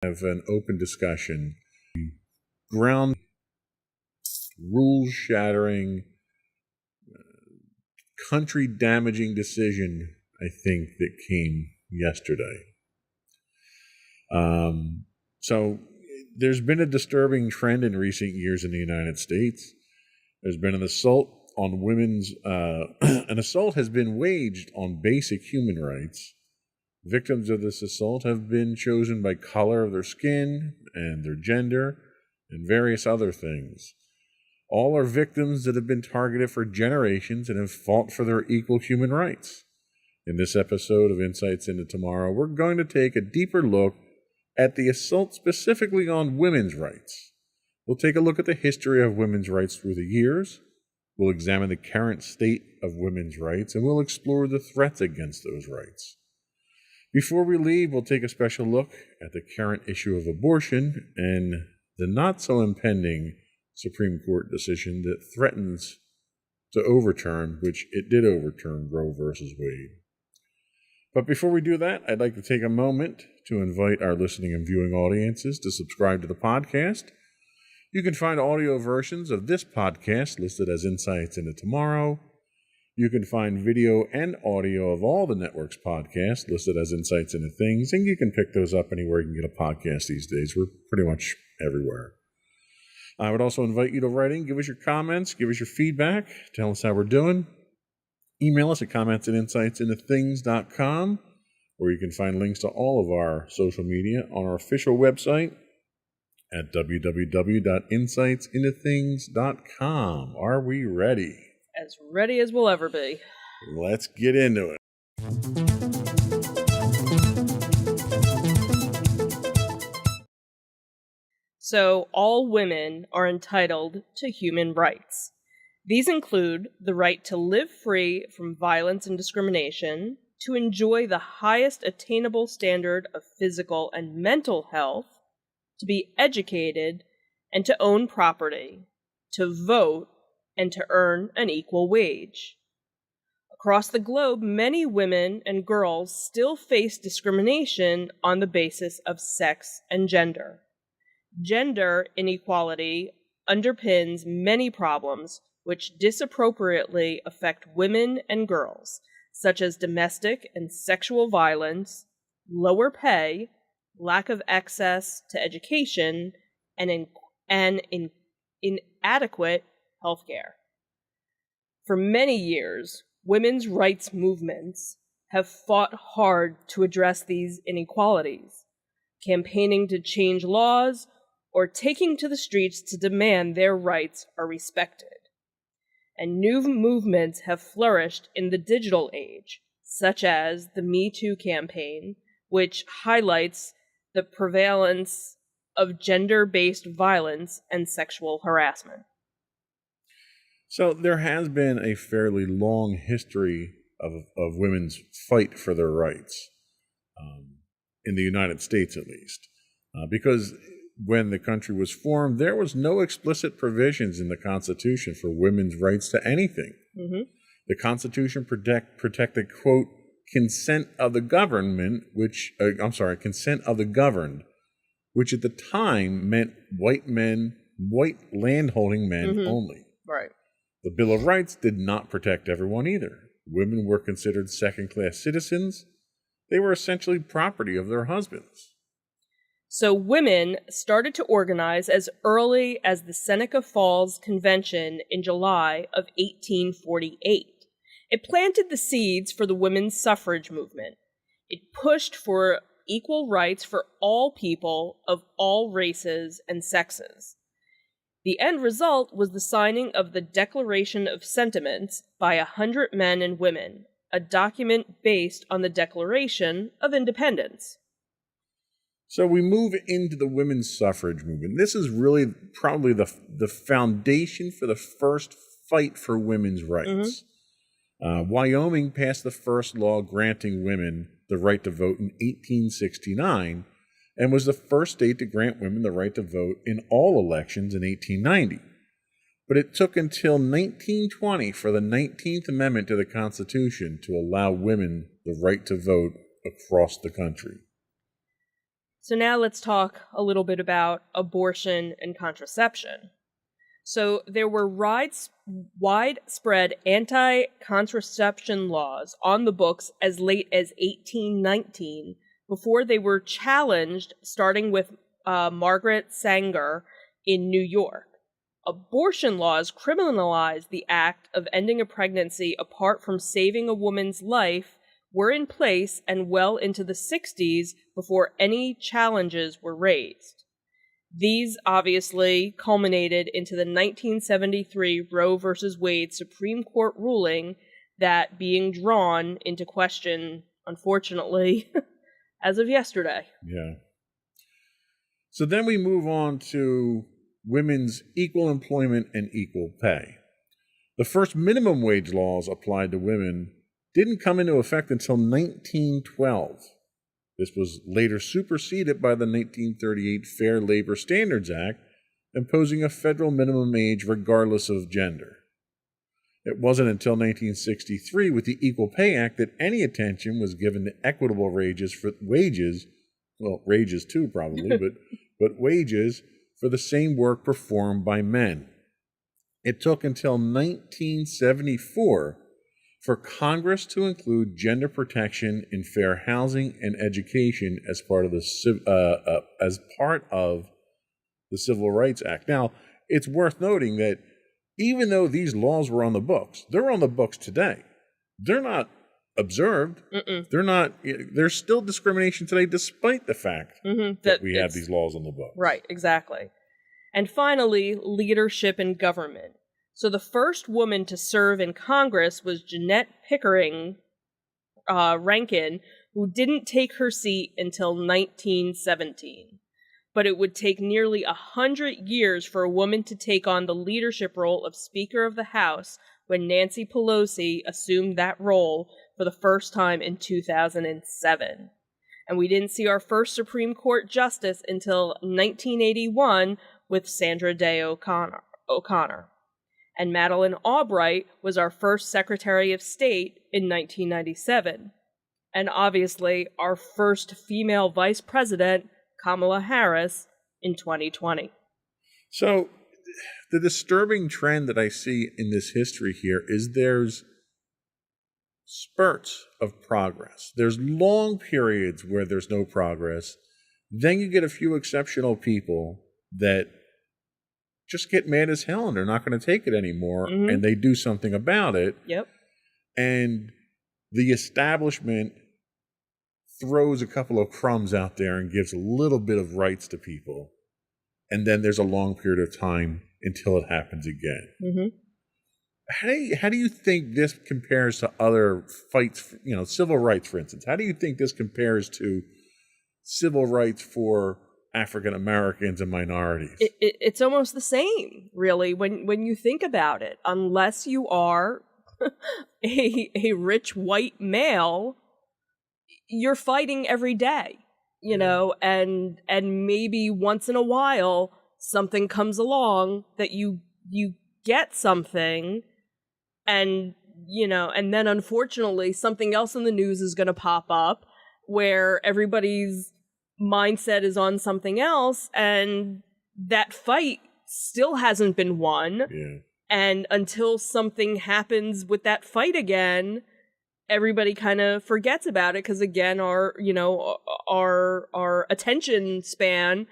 have an open discussion. Ground rules-shattering, country-damaging decision, I think, that came yesterday. So there's been a disturbing trend in recent years in the United States. There's been an assault on women's, an assault has been waged on basic human rights. Victims of this assault have been chosen by color of their skin and their gender and various other things. All are victims that have been targeted for generations and have fought for their equal human rights. In this episode of Insights into Tomorrow, we're going to take a deeper look at the assault specifically on women's rights. We'll take a look at the history of women's rights through the years. We'll examine the current state of women's rights, and we'll explore the threats against those rights. Before we leave, we'll take a special look at the current issue of abortion and the not-so-impending Supreme Court decision that threatens to overturn, which it did overturn, Roe versus Wade. But before we do that, I'd like to take a moment to invite our listening and viewing audiences to subscribe to the podcast. You can find audio versions of this podcast listed as Insights into Tomorrow. You can find video and audio of all the network's podcasts listed as Insights into Things, and you can pick those up anywhere you can get a podcast these days. We're pretty much everywhere. I would also invite you to write in, give us your comments, give us your feedback, tell us how we're doing. Email us at comments@insightsintothings.com, where you can find links to all of our social media on our official website at www.insightsintothings.com. Are we ready? As ready as we'll ever be. Let's get into it. So, all women are entitled to human rights. These include the right to live free from violence and discrimination, to enjoy the highest attainable standard of physical and mental health, to be educated, and to own property, to vote, and to earn an equal wage. Across the globe, many women and girls still face discrimination on the basis of sex and gender. Gender inequality underpins many problems which disappropriately affect women and girls, such as domestic and sexual violence, lower pay, lack of access to education, and inadequate healthcare. For many years, women's rights movements have fought hard to address these inequalities, campaigning to change laws or taking to the streets to demand their rights are respected. And new movements have flourished in the digital age, such as the Me Too campaign, which highlights the prevalence of gender-based violence and sexual harassment. So there has been a fairly long history of women's fight for their rights, in the United States at least, because when the country was formed, there was no explicit provisions in the Constitution for women's rights to anything. Mm-hmm. The Constitution protected, quote, consent of the government, consent of the governed, which at the time meant white landholding men only. Right. The Bill of Rights did not protect everyone either. Women were considered second-class citizens. They were essentially property of their husbands. So women started to organize as early as the Seneca Falls Convention in July of 1848. It planted the seeds for the women's suffrage movement. It pushed for equal rights for all people of all races and sexes. The end result was the signing of the Declaration of Sentiments by 100 men and women, a document based on the Declaration of Independence. So we move into the women's suffrage movement. This is really probably the foundation for the first fight for women's rights. Wyoming passed the first law granting women the right to vote in 1869 and was the first state to grant women the right to vote in all elections in 1890. But it took until 1920 for the 19th Amendment to the Constitution to allow women the right to vote across the country. So now let's talk a little bit about abortion and contraception. So there were widespread anti-contraception laws on the books as late as 1819 before they were challenged, starting with Margaret Sanger in New York. Abortion laws criminalized the act of ending a pregnancy apart from saving a woman's life were in place and well into the 60s before any challenges were raised. These obviously culminated into the 1973 Roe v. Wade Supreme Court ruling that being drawn into question, unfortunately, as of yesterday. Yeah. So then we move on to women's equal employment and equal pay. The first minimum wage laws applied to women didn't come into effect until 1912. This was later superseded by the 1938 Fair Labor Standards Act, imposing a federal minimum age regardless of gender. It wasn't until 1963 with the Equal Pay Act that any attention was given to equitable wages, well, wages too probably, but wages for the same work performed by men. It took until 1974 for Congress to include gender protection in fair housing and education as part of the Civil Rights Act. Now, it's worth noting that even though these laws were on the books, they're on the books today. They're not observed. There's still discrimination today, despite the fact that we have these laws on the books. Right, exactly. And finally, leadership in government. So the first woman to serve in Congress was Jeanette Pickering Rankin, who didn't take her seat until 1917. But it would take nearly 100 years for a woman to take on the leadership role of Speaker of the House when Nancy Pelosi assumed that role for the first time in 2007. And we didn't see our first Supreme Court justice until 1981 with Sandra Day O'Connor. And Madeleine Albright was our first Secretary of State in 1997. And obviously, our first female Vice President, Kamala Harris, in 2020. So, the disturbing trend that I see in this history here is there's spurts of progress. There's long periods where there's no progress. Then you get a few exceptional people that just get mad as hell and they're not going to take it anymore, and they do something about it. Yep. And the establishment throws a couple of crumbs out there and gives a little bit of rights to people. And then there's a long period of time until it happens again. How do you think this compares to other fights, civil rights, for instance? How do you think this compares to civil rights for African Americans and minorities? It's almost the same, really, when you think about it. Unless you are a rich white male, you're fighting every day, and maybe once in a while something comes along that you get something, and then unfortunately something else in the news is going to pop up where everybody's mindset is on something else, and that fight still hasn't been won. Yeah. And until something happens with that fight again, everybody kind of forgets about it, because again, our attention span,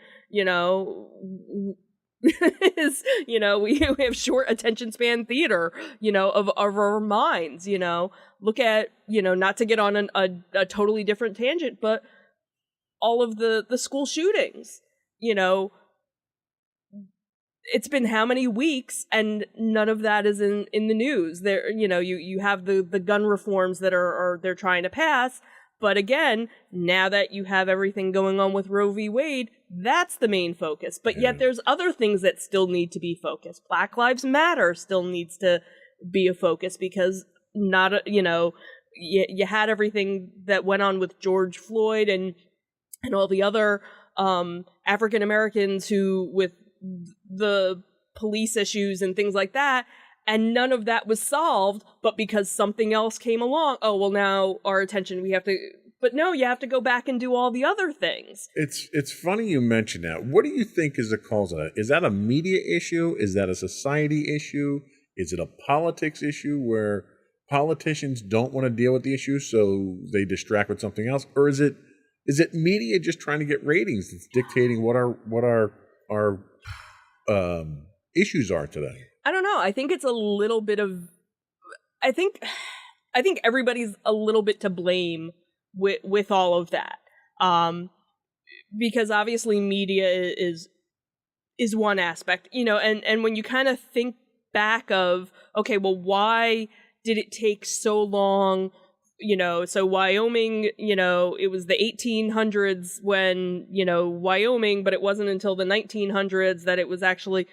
is, we have short attention span theater, of our minds. Look at, not to get on a totally different tangent, but all of the school shootings, it's been how many weeks and none of that is in the news. There, you have the gun reforms that are they're trying to pass, but again, now that you have everything going on with Roe v. Wade, that's the main focus. But yet there's other things that still need to be focused. Black Lives Matter still needs to be a focus, because you had everything that went on with George Floyd and all the other African Americans who, with the police issues and things like that, and none of that was solved, but because something else came along, oh, well, now our attention, we have to But no, you have to go back and do all the other things. It's funny you mention that. What do you think is the cause of that? Is that a media issue? Is that a society issue? Is it a politics issue where politicians don't want to deal with the issue, so they distract with something else? Or is it media just trying to get ratings that's dictating what our issues are today? I don't know. I think it's a little bit of. I think everybody's a little bit to blame with all of that, because obviously media is one aspect, and when you kind of think back of, okay, well, why did it take so long? So Wyoming, it was the 1800s when, Wyoming, but it wasn't until the 1900s that it was actually,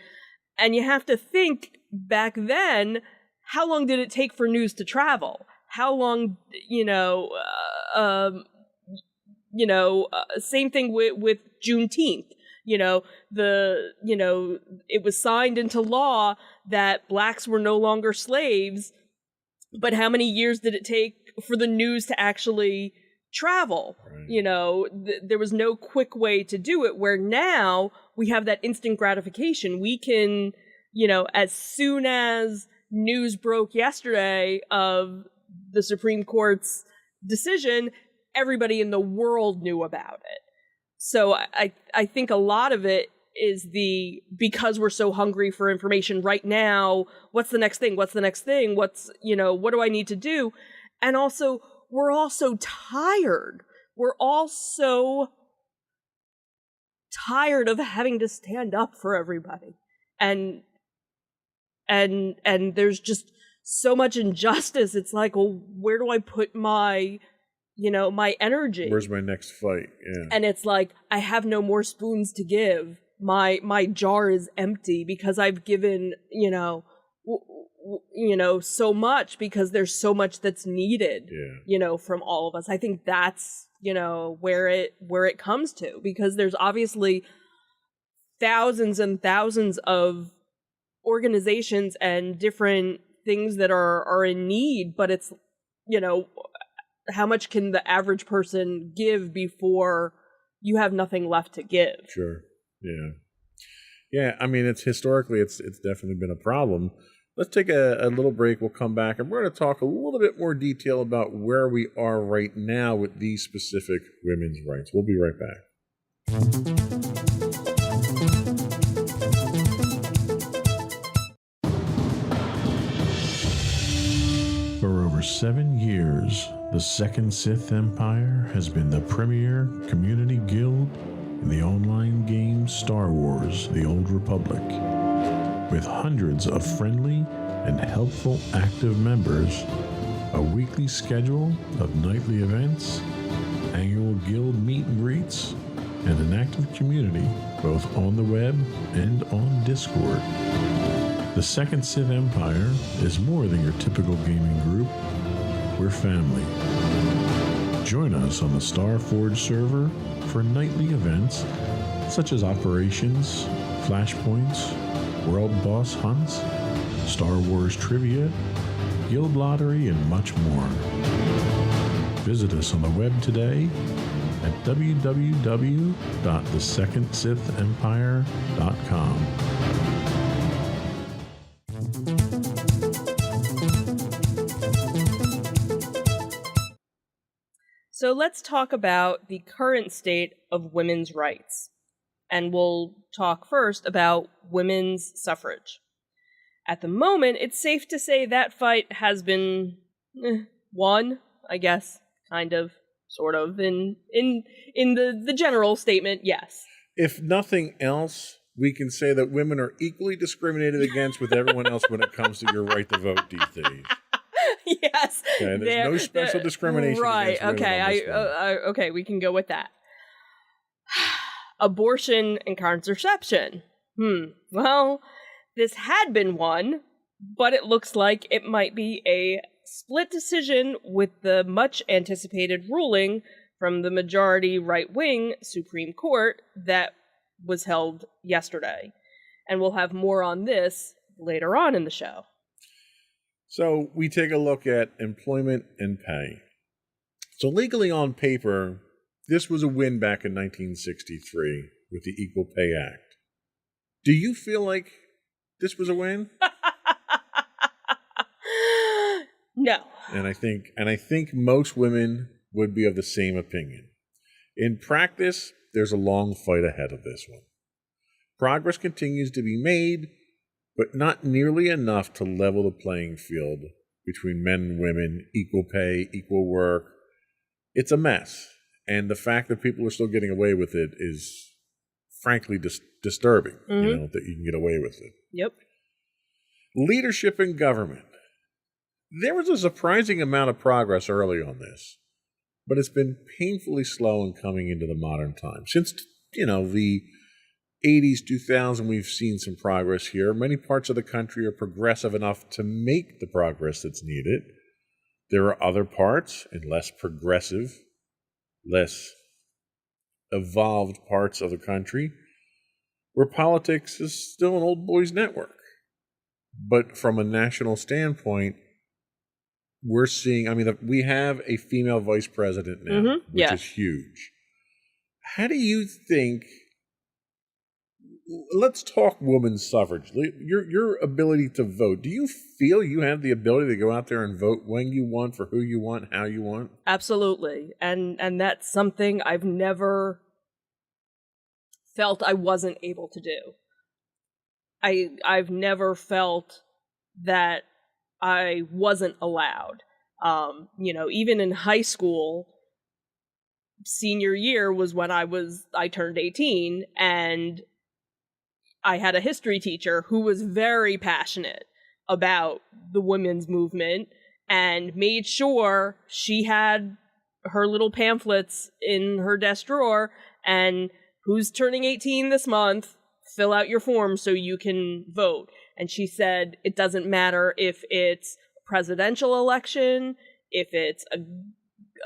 and you have to think back then, how long did it take for news to travel? How long, same thing with Juneteenth. It was signed into law that blacks were no longer slaves, but how many years did it take for the news to actually travel? Right. There was no quick way to do it, where now we have that instant gratification. We can, as soon as news broke yesterday of the Supreme Court's decision, everybody in the world knew about it. So I think a lot of it is because we're so hungry for information right now, what's the next thing? What's the next thing? What do I need to do? And also, we're all so tired. We're all so tired of having to stand up for everybody. And there's just so much injustice. It's like, well, where do I put my energy? Where's my next fight? Yeah. And it's like, I have no more spoons to give. My jar is empty because I've given, so much, because there's so much that's needed, from all of us. I think that's, where it comes to, because there's obviously thousands and thousands of organizations and different things that are in need, but it's, how much can the average person give before you have nothing left to give? Sure. Yeah. Yeah. I mean, it's definitely been a problem. Let's take a little break. We'll come back and we're going to talk a little bit more detail about where we are right now with these specific women's rights. We'll be right back. For over 7 years, the Second Sith Empire has been the premier community guild in the online game Star Wars: The Old Republic. With hundreds of friendly and helpful active members, a weekly schedule of nightly events, annual guild meet and greets, and an active community both on the web and on Discord. The Second Sith Empire is more than your typical gaming group. We're family. Join us on the Starforge server for nightly events such as operations, flashpoints, world boss hunts, Star Wars trivia, guild lottery, and much more. Visit us on the web today at www.thesecondsithempire.com. So let's talk about the current state of women's rights. And we'll talk first about women's suffrage. At the moment, it's safe to say that fight has been won, I guess, kind of, sort of, in the general statement, yes. If nothing else, we can say that women are equally discriminated against with everyone else when it comes to your right to vote these days. Yes. Okay, there's no special discrimination. Right. Against okay. Okay. We can go with that. Abortion and contraception. Well, this had been won, but it looks like it might be a split decision with the much anticipated ruling from the majority right-wing Supreme Court that was held yesterday. And we'll have more on this later on in the show. So we take a look at employment and pay. So legally on paper, this was a win back in 1963 with the Equal Pay Act. Do you feel like this was a win? No. And I think most women would be of the same opinion. In practice, there's a long fight ahead of this one. Progress continues to be made, but not nearly enough to level the playing field between men and women, equal pay, equal work. It's a mess. And the fact that people are still getting away with it is frankly disturbing, that you can get away with it. Yep. Leadership in government. There was a surprising amount of progress early on this, but it's been painfully slow in coming into the modern time. Since, the 80s, 2000, we've seen some progress here. Many parts of the country are progressive enough to make the progress that's needed. There are other parts, and less progressive, less evolved parts of the country, where politics is still an old boys network. But from a national standpoint, we're seeing, we have a female vice president now, which is huge. How do you think, let's talk women's suffrage, your ability to vote. Do you feel you have the ability to go out there and vote when you want, for who you want, how you want? Absolutely. And that's something I've never felt I wasn't able to do. I've never felt that I wasn't allowed. Even in high school, senior year was when I turned 18, and I had a history teacher who was very passionate about the women's movement and made sure she had her little pamphlets in her desk drawer, and who's turning 18 this month, fill out your form so you can vote. And she said, it doesn't matter if it's a presidential election, if it's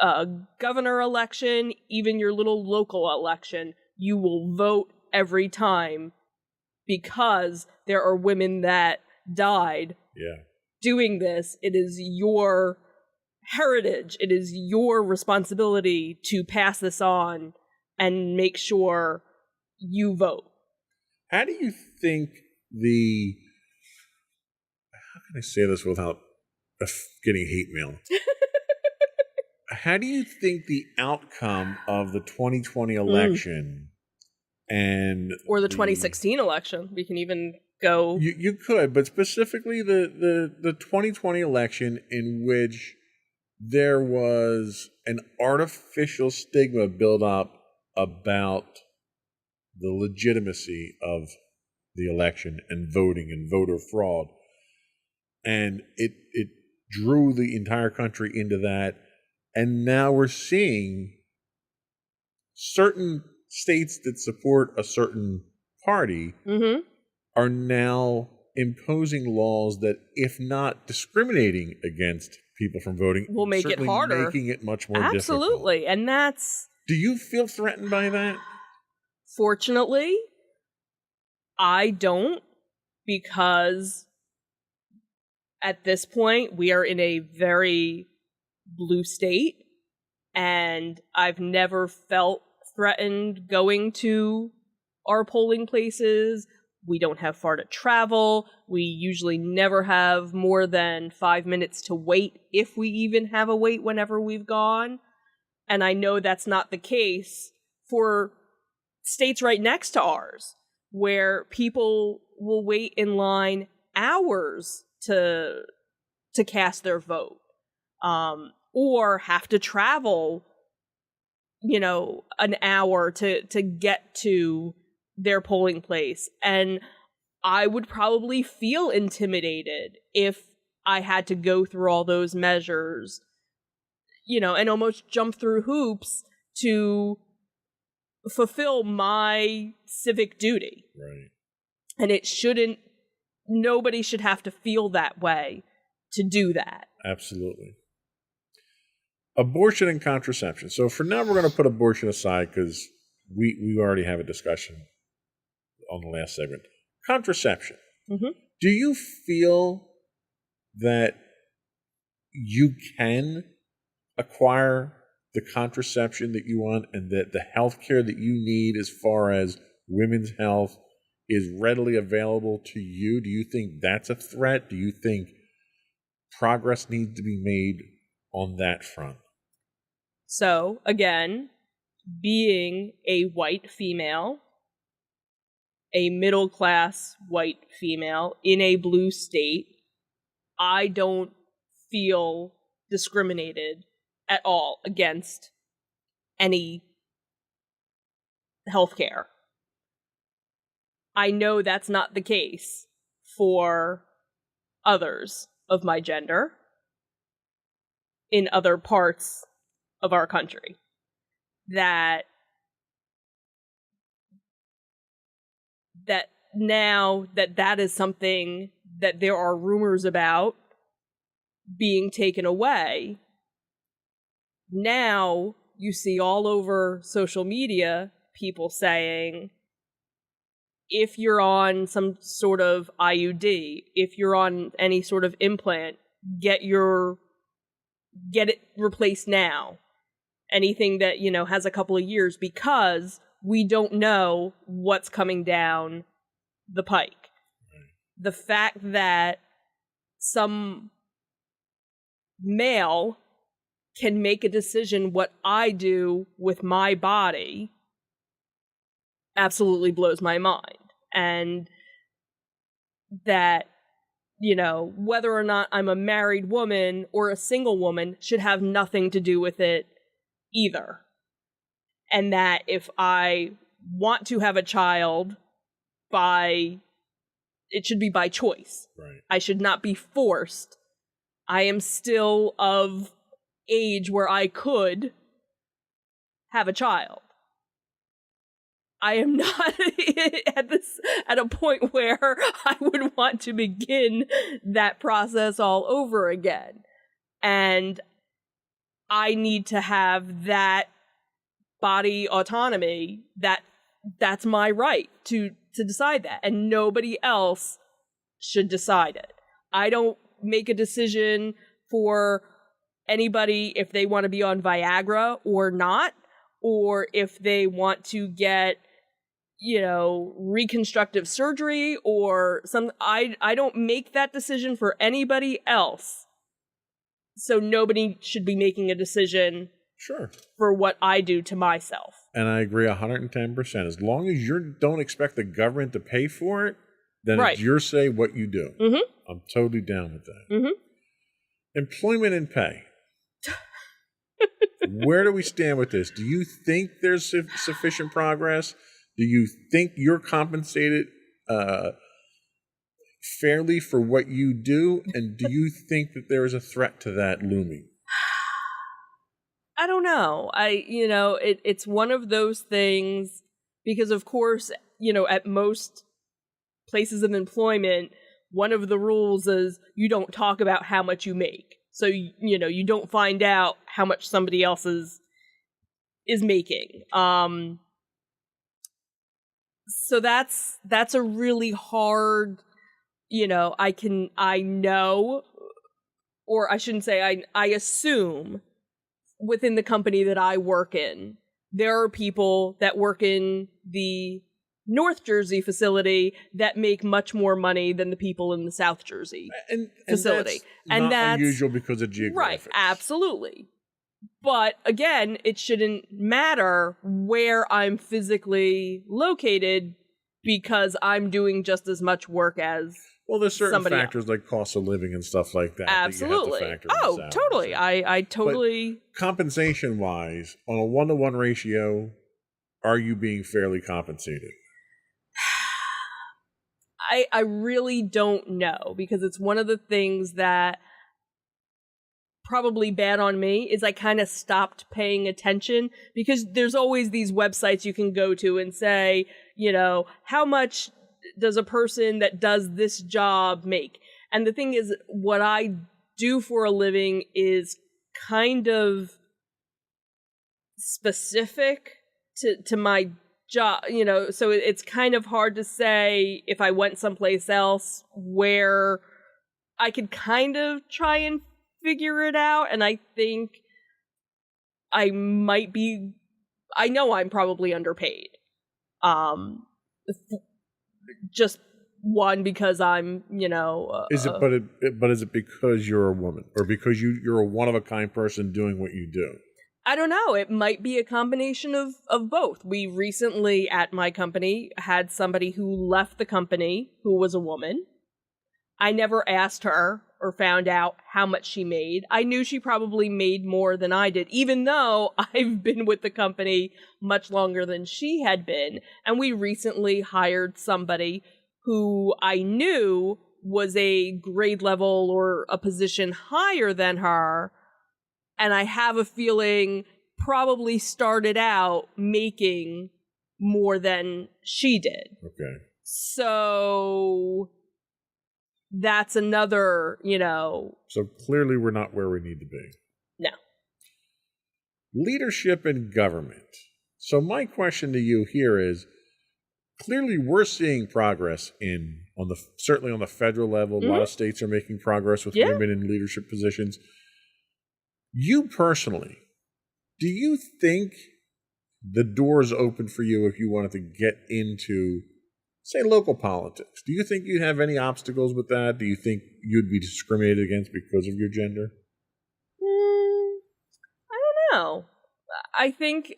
a governor election, even your little local election, you will vote every time, because there are women that died doing this. It is your heritage. It is your responsibility to pass this on and make sure you vote. How do you think how can I say this without getting hate mail? How do you think the outcome of the 2020 election or the 2016 election, we can even go. You could, but specifically the 2020 election, in which there was an artificial stigma built up about the legitimacy of the election and voting and voter fraud. And it drew the entire country into that. And now we're seeing certain states that support a certain party are now imposing laws that, if not discriminating against people from voting, will make it harder, making it much more difficult. Absolutely. And that's... Do you feel threatened by that? Fortunately, I don't, because at this point we are in a very blue state, and I've never felt threatened going to our polling places. We don't have far to travel. We usually never have more than 5 minutes to wait, if we even have a wait whenever we've gone. And I know that's not the case for states right next to ours, where people will wait in line hours to cast their vote, or have to travel, an hour to get to their polling place. And I would probably feel intimidated if I had to go through all those measures, and almost jump through hoops to fulfill my civic duty. Right. And nobody should have to feel that way to do that. Absolutely. Abortion and contraception. So for now, we're going to put abortion aside because we already have a discussion on the last segment. Contraception. Mm-hmm. Do you feel that you can acquire the contraception that you want and that the health care that you need as far as women's health is readily available to you? Do you think that's a threat? Do you think progress needs to be made on that front? So, again, being a white female, a middle-class white female in a blue state, I don't feel discriminated at all against any healthcare. I know that's not the case for others of my gender in other parts of our country. That now that is something that there are rumors about being taken away. Now you see all over social media people saying, if you're on some sort of IUD, if you're on any sort of implant, get it replaced now. Anything that, has a couple of years, because we don't know what's coming down the pike. The fact that some male can make a decision what I do with my body absolutely blows my mind. And that, whether or not I'm a married woman or a single woman should have nothing to do with it either. And that if I want to have a child, it should be by choice. Right. I should not be forced. I am still of age where I could have a child. I am not at a point where I would want to begin that process all over again. And I need to have that body autonomy. That's my right to decide that, and nobody else should decide it. I don't make a decision for anybody if they want to be on Viagra or not, or if they want to get reconstructive surgery or some. I don't make that decision for anybody else. So nobody should be making a decision Sure. for what I do to myself. And I agree 110%. As long as you don't expect the government to pay for it, then Right. it's your say what you do. Mm-hmm. I'm totally down with that. Mm-hmm. Employment and pay. Where do we stand with this? Do you think there's sufficient progress? Do you think you're compensated fairly for what you do? And do you think that there is a threat to that looming? I don't know. It's one of those things because, of course, at most places of employment, one of the rules is you don't talk about how much you make. So, you don't find out how much somebody else is making. So that's a really hard, I know, or I shouldn't say I assume within the company that I work in, there are people that work in the North Jersey facility that make much more money than the people in the South Jersey facility. And that's unusual because of geographics. Right, absolutely. But again, it shouldn't matter where I'm physically located because I'm doing just as much work as there's certain somebody factors like cost of living and stuff like that. Absolutely. That you have to factor in. Totally. I totally. But compensation-wise, on a 1-to-1 ratio, are you being fairly compensated? I really don't know, because it's one of the things that probably bad on me is I kind of stopped paying attention, because there's always these websites you can go to and say, how much does a person that does this job make? And the thing is, what I do for a living is kind of specific to my job, so it's kind of hard to say if I went someplace else where I could kind of try and figure it out. And I think I might be, I know I'm probably underpaid. Just one, because I'm, Is it but is it because you're a woman, or because you're a one of a kind person doing what you do? I don't know. It might be a combination of both. We recently at my company had somebody who left the company who was a woman. I never asked her or found out how much she made. I knew she probably made more than I did, even though I've been with the company much longer than she had been. And we recently hired somebody who I knew was a grade level or a position higher than her. And I have a feeling probably started out making more than she did. Okay. So that's another, So clearly we're not where we need to be. No. Leadership in government. So my question to you here is, clearly we're seeing progress certainly on the federal level. A lot of states are making progress with women in leadership positions. You personally, do you think the door is open for you if you wanted to get into, say, local politics? Do you think you'd have any obstacles with that? Do you think you'd be discriminated against because of your gender? I don't know. I think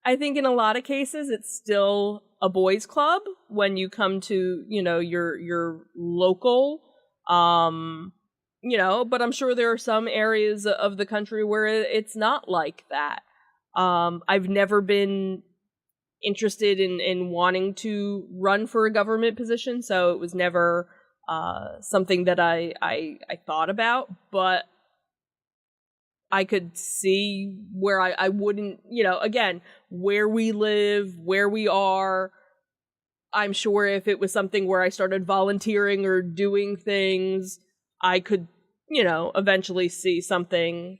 in a lot of cases it's still a boys' club when you come to, your local. But I'm sure there are some areas of the country where it's not like that. I've never been interested in wanting to run for a government position, so it was never something that I thought about, but I could see where I wouldn't, again, where we live, where we are. I'm sure if it was something where I started volunteering or doing things, I could, eventually see something.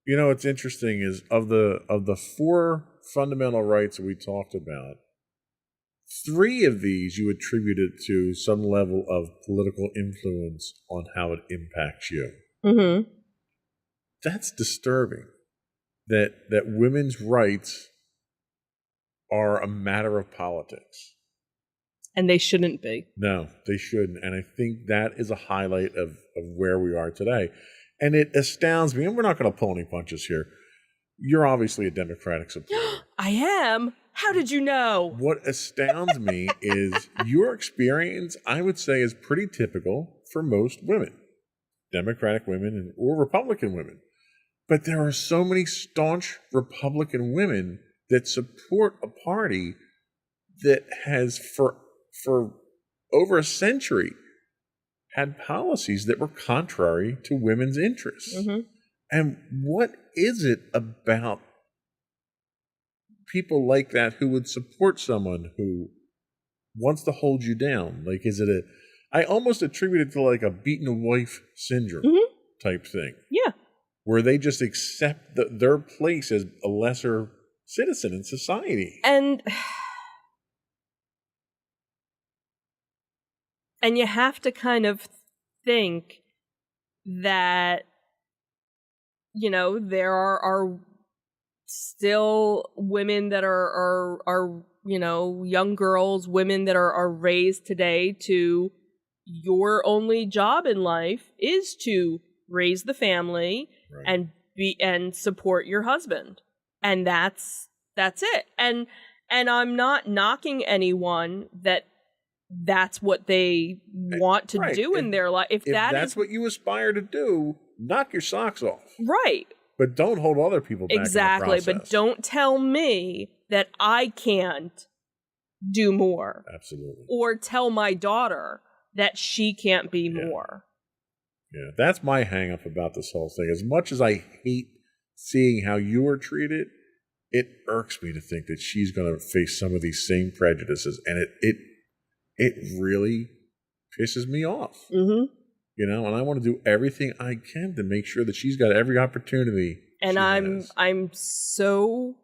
What's interesting is of the 4 fundamental rights that we talked about, 3 of these you attributed to some level of political influence on how it impacts you. Mm-hmm. That's disturbing. That women's rights are a matter of politics. And they shouldn't be. No, they shouldn't. And I think that is a highlight of where we are today. And it astounds me, and we're not going to pull any punches here. You're obviously a Democratic supporter. I am? How did you know? What astounds me is your experience, I would say, is pretty typical for most women. Democratic women or Republican women. But there are so many staunch Republican women that support a party that has, for over a century, had policies that were contrary to women's interests. Mm-hmm. And what is it about people like that who would support someone who wants to hold you down? Like, I almost attribute it to like a beaten wife syndrome type thing. Yeah. Where they just accept their place as a lesser citizen in society. And you have to kind of think that, there are still women that are young girls, women that are raised today to, your only job in life is to raise the family, right, and support your husband. And that's it. And I'm not knocking anyone that's what they want to do in their life. If that's what you aspire to do, knock your socks off. Right. But don't hold other people back. Exactly. But don't tell me that I can't do more. Absolutely. Or tell my daughter that she can't be more. Yeah, that's my hang up about this whole thing. As much as I hate seeing how you are treated, it irks me to think that she's going to face some of these same prejudices. And it really pisses me off. Mm-hmm. And I want to do everything I can to make sure that she's got every opportunity. And I'm so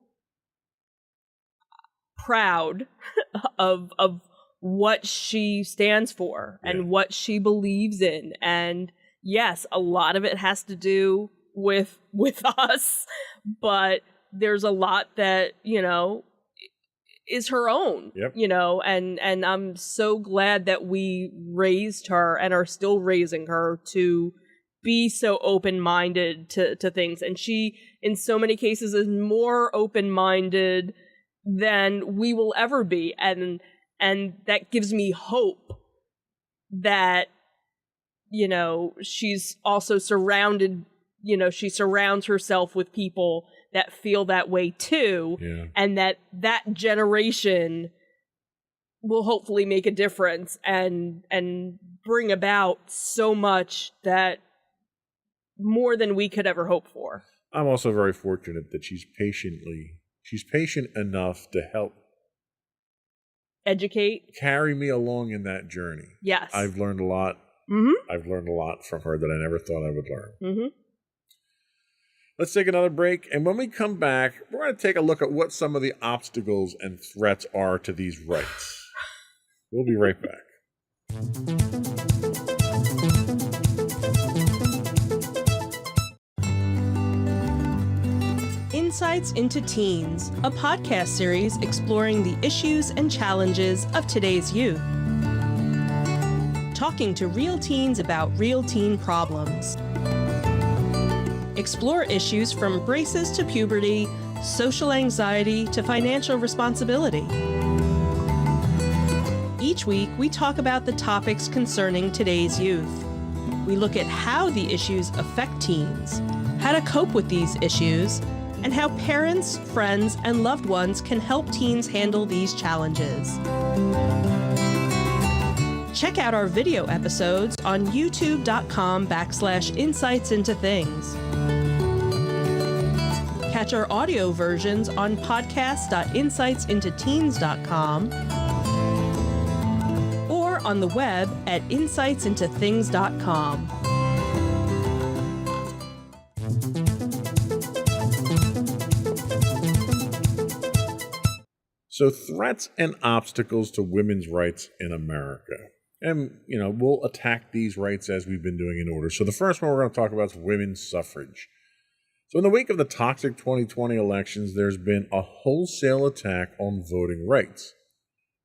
proud of what she stands for and what she believes in. And yes, a lot of it has to do with us, but there's a lot that, is her own. Yep. And I'm so glad that we raised her and are still raising her to be so open-minded to things. And she, in so many cases, is more open-minded than we will ever be. And that gives me hope that, she's also surrounded, she surrounds herself with people that feel that way too. Yeah. And that generation will hopefully make a difference and bring about so much that more than we could ever hope for. I'm also very fortunate that she's patient enough to help Educate. carry me along in that journey. Yes. I've learned a lot. Mm-hmm. I've learned a lot from her that I never thought I would learn. Mm-hmm. Let's take another break. And when we come back, we're going to take a look at what some of the obstacles and threats are to these rights. We'll be right back. Insights into Teens, a podcast series exploring the issues and challenges of today's youth. Talking to real teens about real teen problems. Explore issues from braces to puberty, social anxiety to financial responsibility. Each week, we talk about the topics concerning today's youth. We look at how the issues affect teens, how to cope with these issues, and how parents, friends, and loved ones can help teens handle these challenges. Check out our video episodes on youtube.com/insightsintothings. Catch our audio versions on podcast.insightsintoteens.com or on the web at insightsintothings.com. So, threats and obstacles to women's rights in America. And, we'll attack these rights as we've been doing in order. So the first one we're going to talk about is women's suffrage. So in the wake of the toxic 2020 elections, there's been a wholesale attack on voting rights.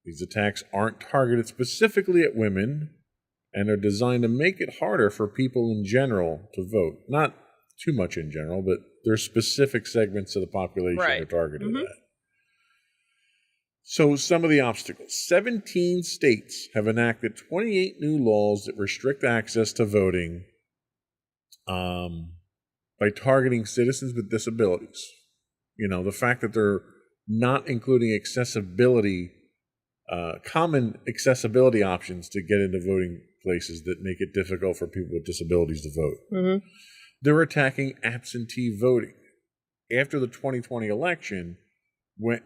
These attacks aren't targeted specifically at women and are designed to make it harder for people in general to vote. Not too much in general, but there's specific segments of the population that are targeted at. So some of the obstacles. 17 states have enacted 28 new laws that restrict access to voting by targeting citizens with disabilities. The fact that they're not including accessibility, common accessibility options to get into voting places that make it difficult for people with disabilities to vote. Mm-hmm. They're attacking absentee voting. After the 2020 election, when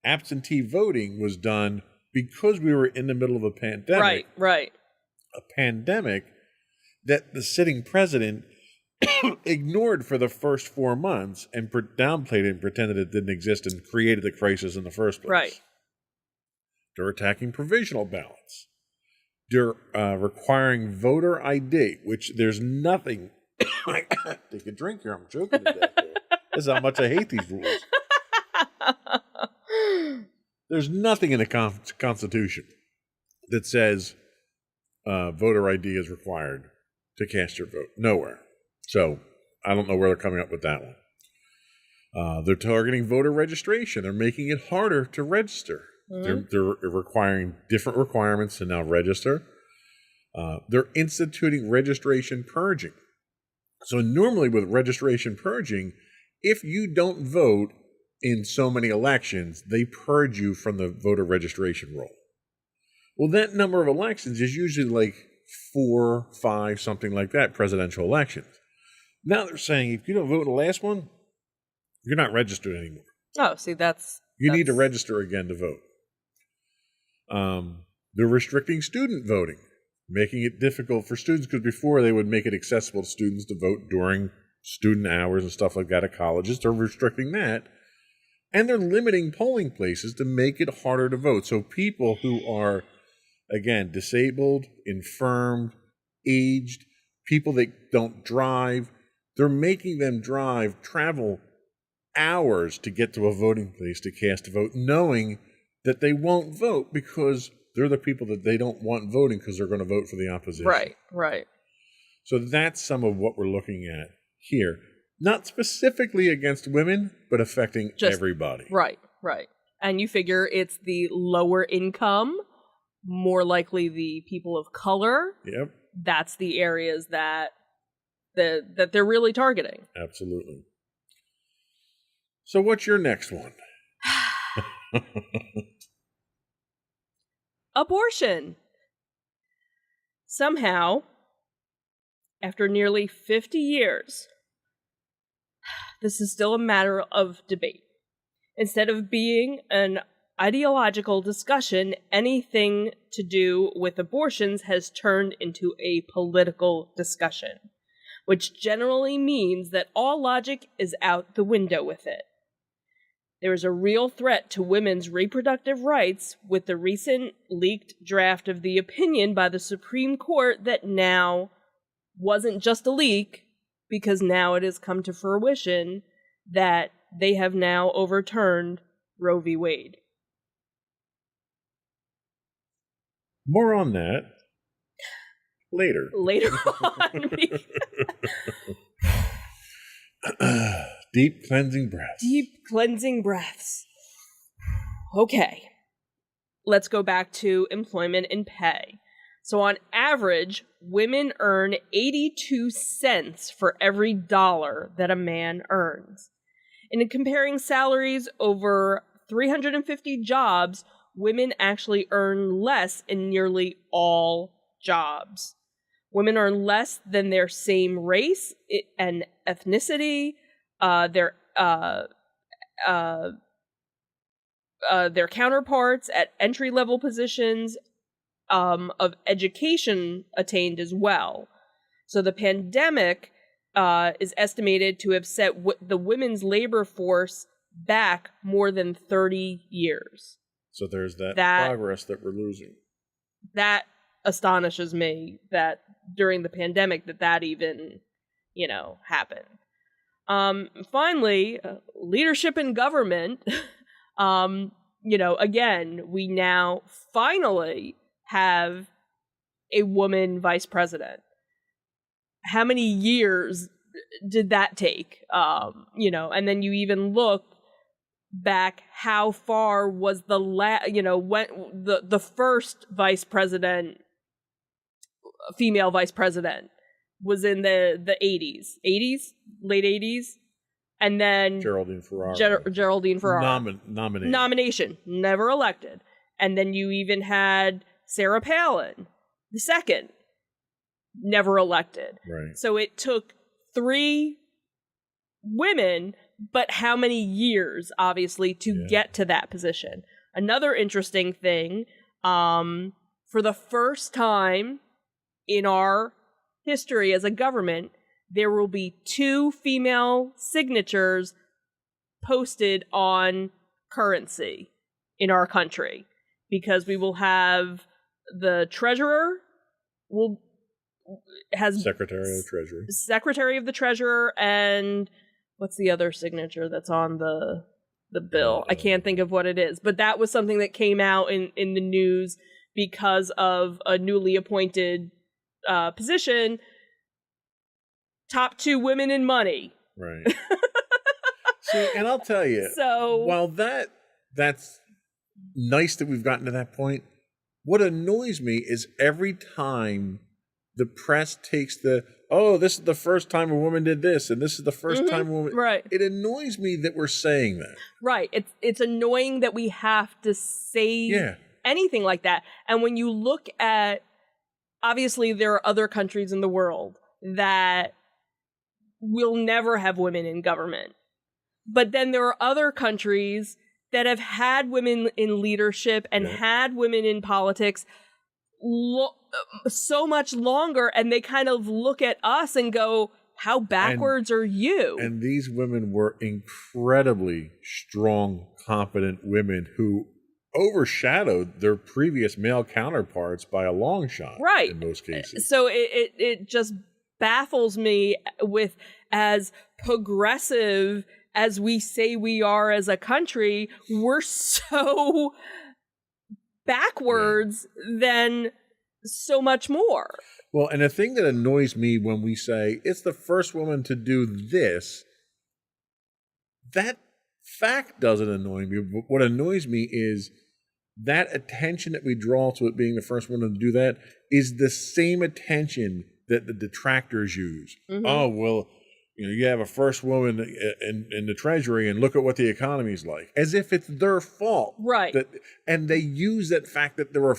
absentee voting was done, because we were in the middle of a pandemic, a pandemic that the sitting president ignored for the first 4 months and downplayed it and pretended it didn't exist and created the crisis in the first place. Right. They're attacking provisional ballots. They're requiring voter ID, which there's nothing. Take a drink here. I'm joking to death here. This is how much I hate these rules. There's nothing in the Constitution that says voter ID is required to cast your vote. Nowhere. So I don't know where they're coming up with that one. They're targeting voter registration. They're making it harder to register. Mm-hmm. They're requiring different requirements to now register. They're instituting registration purging. So normally with registration purging, if you don't vote in so many elections, they purge you from the voter registration roll. Well, that number of elections is usually like 4, 5, something like that, presidential elections. Now they're saying if you don't vote in the last one, you're not registered anymore. Oh, see, You need to register again to vote. They're restricting student voting, making it difficult for students, because before they would make it accessible to students to vote during student hours and stuff like that at colleges. They're restricting that. And they're limiting polling places to make it harder to vote. So people who are, again, disabled, infirmed, aged, people that don't drive. They're making them travel hours to get to a voting place to cast a vote, knowing that they won't vote because they're the people that they don't want voting because they're going to vote for the opposition. Right. So that's some of what we're looking at here. Not specifically against women, but affecting everybody. Right. And you figure it's the lower income, more likely the people of color. Yep. That's the areas that they're really targeting. Absolutely. So what's your next one? Abortion. Somehow, after nearly 50 years, this is still a matter of debate. Instead of being an ideological discussion, anything to do with abortions has turned into a political discussion, which generally means that all logic is out the window with it. There is a real threat to women's reproductive rights with the recent leaked draft of the opinion by the Supreme Court that now wasn't just a leak, because now it has come to fruition that they have now overturned Roe v. Wade. More on that later. Later on. Deep cleansing breaths. Deep cleansing breaths. Okay. Let's go back to employment and pay. So on average, women earn 82 cents for every dollar that a man earns. And in comparing salaries over 350 jobs, women actually earn less in nearly all jobs. Women earn less than their same race and ethnicity, their counterparts at entry-level positions, of education attained as well. So the pandemic is estimated to have set the women's labor force back more than 30 years. So there's that progress that we're losing. That astonishes me that during the pandemic that even, happened. Finally, leadership in government. Again, we now finally have a woman vice president. How many years did that take? And then you even look back, how far was when the first vice president, female vice president, was in the 80s, late 80s, and then Geraldine Ferraro. Geraldine Ferraro. Nomination, never elected. And then you even had Sarah Palin, the second, never elected. Right. So it took 3 women, but how many years, obviously, to get to that position? Another interesting thing, for the first time in our history as a government, there will be 2 female signatures posted on currency in our country, because we will have the treasurer Secretary of the Treasurer, and what's the other signature that's on the bill? I can't think of what it is, but that was something that came out in the news because of a newly appointed position. Top 2 women in money. Right. See, and I'll tell you, while that's nice that we've gotten to that point, what annoys me is every time the press takes this is the first time a woman did this, and this is the first time a woman... Right. It annoys me that we're saying that. Right. It's annoying that we have to say anything like that. And when you look at... Obviously, there are other countries in the world that will never have women in government. But then there are other countries that have had women in leadership and had women in politics so much longer, and they kind of look at us and go, how backwards are you? And these women were incredibly strong, competent women who overshadowed their previous male counterparts by a long shot. Right. In most cases. So it just baffles me with as progressive as we say we are as a country, we're so backwards than so much more. Well, and the thing that annoys me when we say it's the first woman to do this, that fact doesn't annoy me. But what annoys me is that attention that we draw to it being the first woman to do that is the same attention that the detractors use. Mhm. Oh, well, you have a first woman in the Treasury, and look at what the economy's like, as if it's their fault, Right. And they use that fact that they're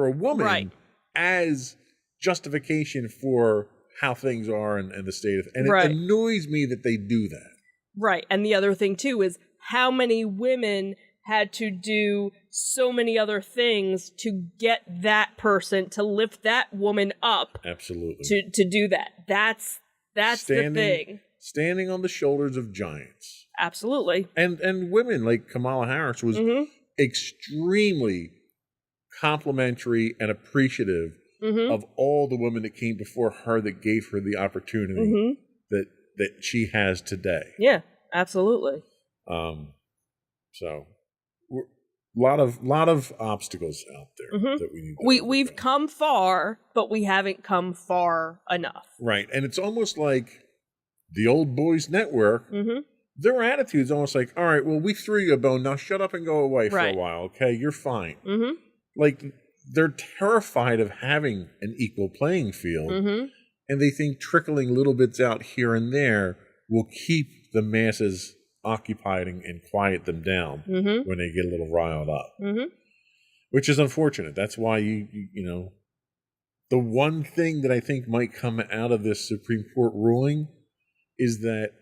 a woman Right. as justification for how things are and the state of, and Right. it annoys me that they do that. Right. And the other thing, too, is how many women had to do so many other things to get that person, to lift that woman up, Absolutely. to do that. That's the thing. Standing on the shoulders of giants. Absolutely. And women like Kamala Harris was Mhm. extremely complimentary and appreciative Mhm. of all the women that came before her that gave her the opportunity Mhm. that she has today. Yeah, absolutely. So a lot of obstacles out there Mhm. that we need to We've overcome. come far, but we haven't come far enough. Right. And it's almost like the old boys network, Mhm. their attitude's almost like, all right, well, we threw you a bone, now shut up and go away for Right. a while, okay? You're fine. Mhm. Like, they're terrified of having an equal playing field, Mhm. and they think trickling little bits out here and there will keep the masses occupied and quiet them down Mhm. when they get a little riled up, Mhm. which is unfortunate. That's why you know, the one thing that I think might come out of this Supreme Court ruling is that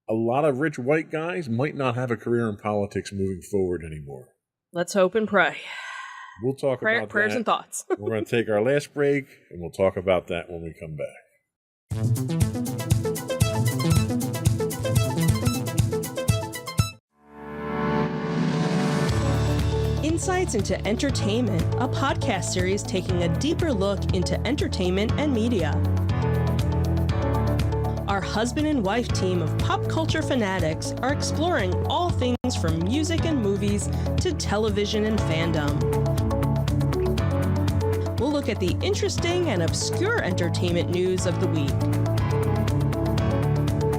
a lot of rich white guys might not have a career in politics moving forward anymore. Let's hope and pray. We'll talk about Prayers that. and thoughts. We're going to take our last break, and we'll talk about that when we come back. Insights into Entertainment, a podcast series taking a deeper look into entertainment and media. Our husband and wife team of pop culture fanatics are exploring all things from music and movies to television and fandom. We'll look at the interesting and obscure entertainment news of the week.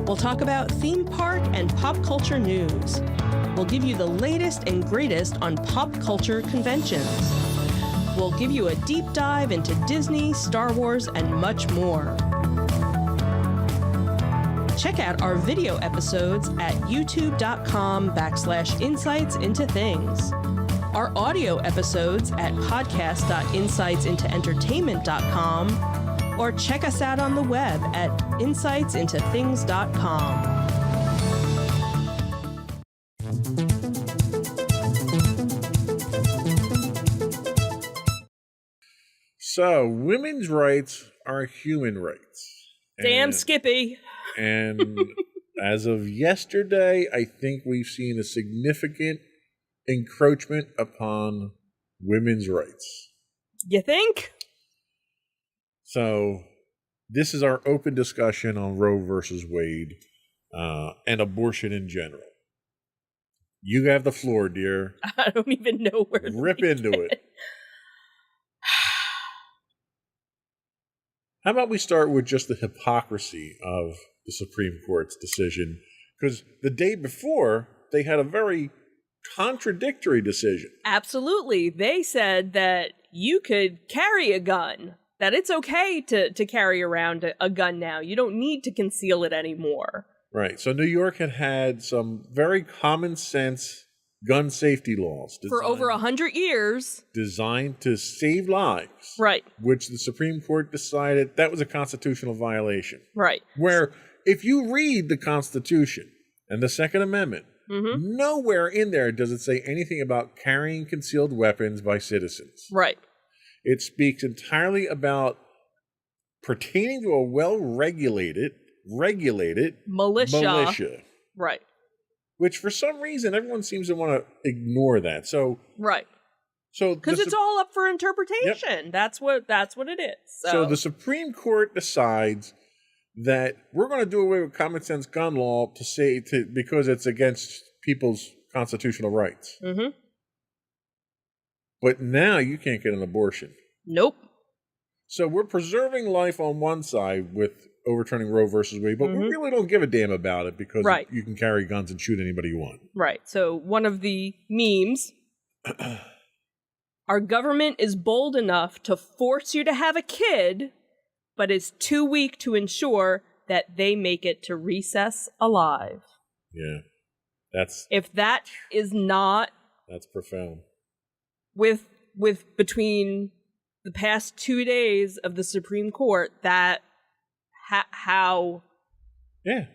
We'll talk about theme park and pop culture news. We'll give you the latest and greatest on pop culture conventions. We'll give you a deep dive into Disney, Star Wars, and much more. Check out our video episodes at youtube.com/insightsintothings. Our audio episodes at podcast.insightsintoentertainment.com, or check us out on the web at insightsintothings.com. So, women's rights are human rights. Damn And- Skippy. And as of yesterday, I think we've seen a significant encroachment upon women's rights. You think? So, this is our open discussion on Roe versus Wade and abortion in general. You have the floor, dear. I don't even know where to Rip into begin. it. How about we start with just the hypocrisy of the Supreme Court's decision? Because the day before, they had a very contradictory decision. Absolutely. They said that you could carry a gun, that it's okay to carry around a gun now. You don't need to conceal it anymore. Right. So New York had some very common sense gun safety laws For over 100 years. designed to save lives, Right, which the Supreme Court decided that was a constitutional violation. right. Where if you read the Constitution and the Second Amendment, Mm-hmm. nowhere in there does it say anything about carrying concealed weapons by citizens. Right, It speaks entirely about pertaining to a well-regulated militia, right, which for some reason everyone seems to want to ignore that. So right. So Because it's all up for interpretation. That's what it is. So the Supreme Court decides that we're going to do away with common sense gun law because it's against people's constitutional rights. Mm-hmm. But now you can't get an abortion. Nope. So we're preserving life on one side with overturning Roe versus Wade, but we really don't give a damn about it because you can carry guns and shoot anybody you want. Right. So one of the memes, our government is bold enough to force you to have a kid, but is too weak to ensure that they make it to recess alive. Yeah. If that is not... That's profound. With between the past 2 days of the Supreme Court, that how... Yeah.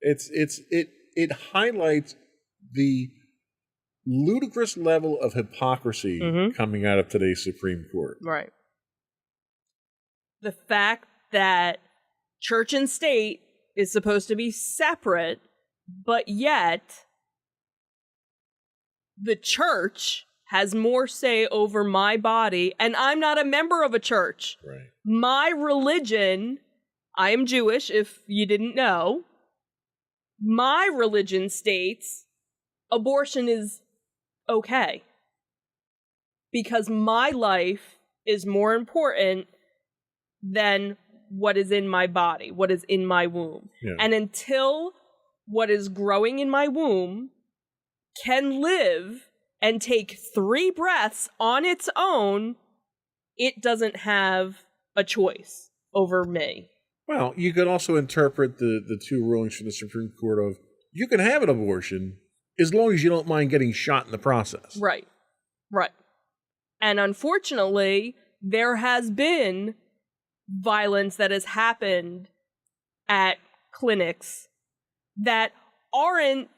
It highlights the ludicrous level of hypocrisy coming out of today's Supreme Court. Right. The fact that church and state is supposed to be separate, but yet the church has more say over my body, and I'm not a member of a church. Right. My religion, I am Jewish, if you didn't know. My religion states abortion is okay. Because my life is more important than what is in my body, what is in my womb. Yeah. And until what is growing in my womb can live and take 3 breaths on its own, it doesn't have a choice over me. Well, you could also interpret the 2 rulings from the Supreme Court of you can have an abortion as long as you don't mind getting shot in the process. Right. Right. And unfortunately, there has been violence that has happened at clinics that aren't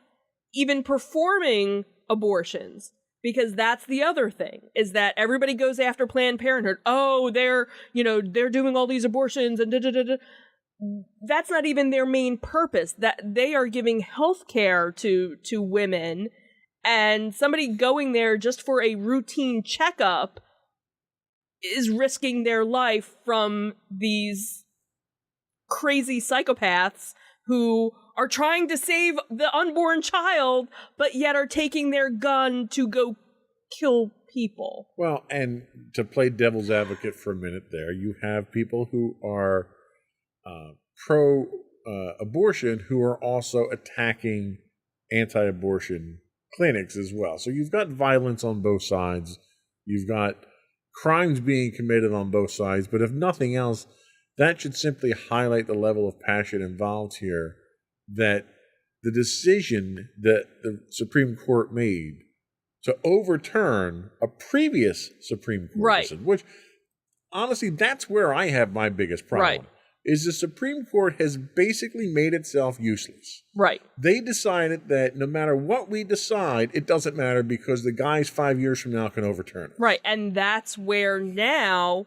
even performing abortions, because that's the other thing, is that everybody goes after Planned Parenthood. Oh, they're doing all these abortions and da-da-da-da. That's not even their main purpose. That they are giving health care to women, and somebody going there just for a routine checkup is risking their life from these crazy psychopaths who are trying to save the unborn child, but yet are taking their gun to go kill people. Well, and to play devil's advocate for a minute there, you have people who are pro-abortion who are also attacking anti-abortion clinics as well. So you've got violence on both sides. You've got crimes being committed on both sides. But if nothing else, that should simply highlight the level of passion involved here, that the decision that the Supreme Court made to overturn a previous Supreme Court decision, which, honestly, that's where I have my biggest problem, is the Supreme Court has basically made itself useless. Right. They decided that no matter what we decide, it doesn't matter because the guys 5 years from now can overturn it. Right, and that's where now...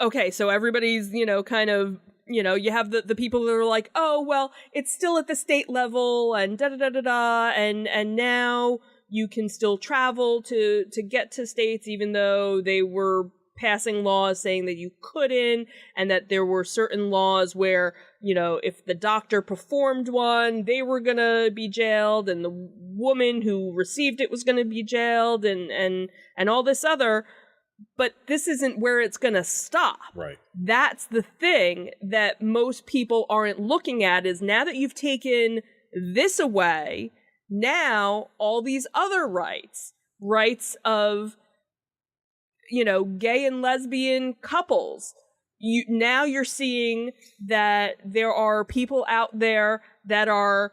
Okay, so everybody's, kind of, you have the people that are like, oh, well, it's still at the state level and da-da-da-da-da, and now you can still travel to get to states even though they were passing laws saying that you couldn't, and that there were certain laws where, if the doctor performed one, they were going to be jailed, and the woman who received it was going to be jailed, and all this other... But this isn't where it's going to stop. Right. That's the thing that most people aren't looking at, is now that you've taken this away, now all these other rights of, gay and lesbian couples, now you're seeing that there are people out there that are,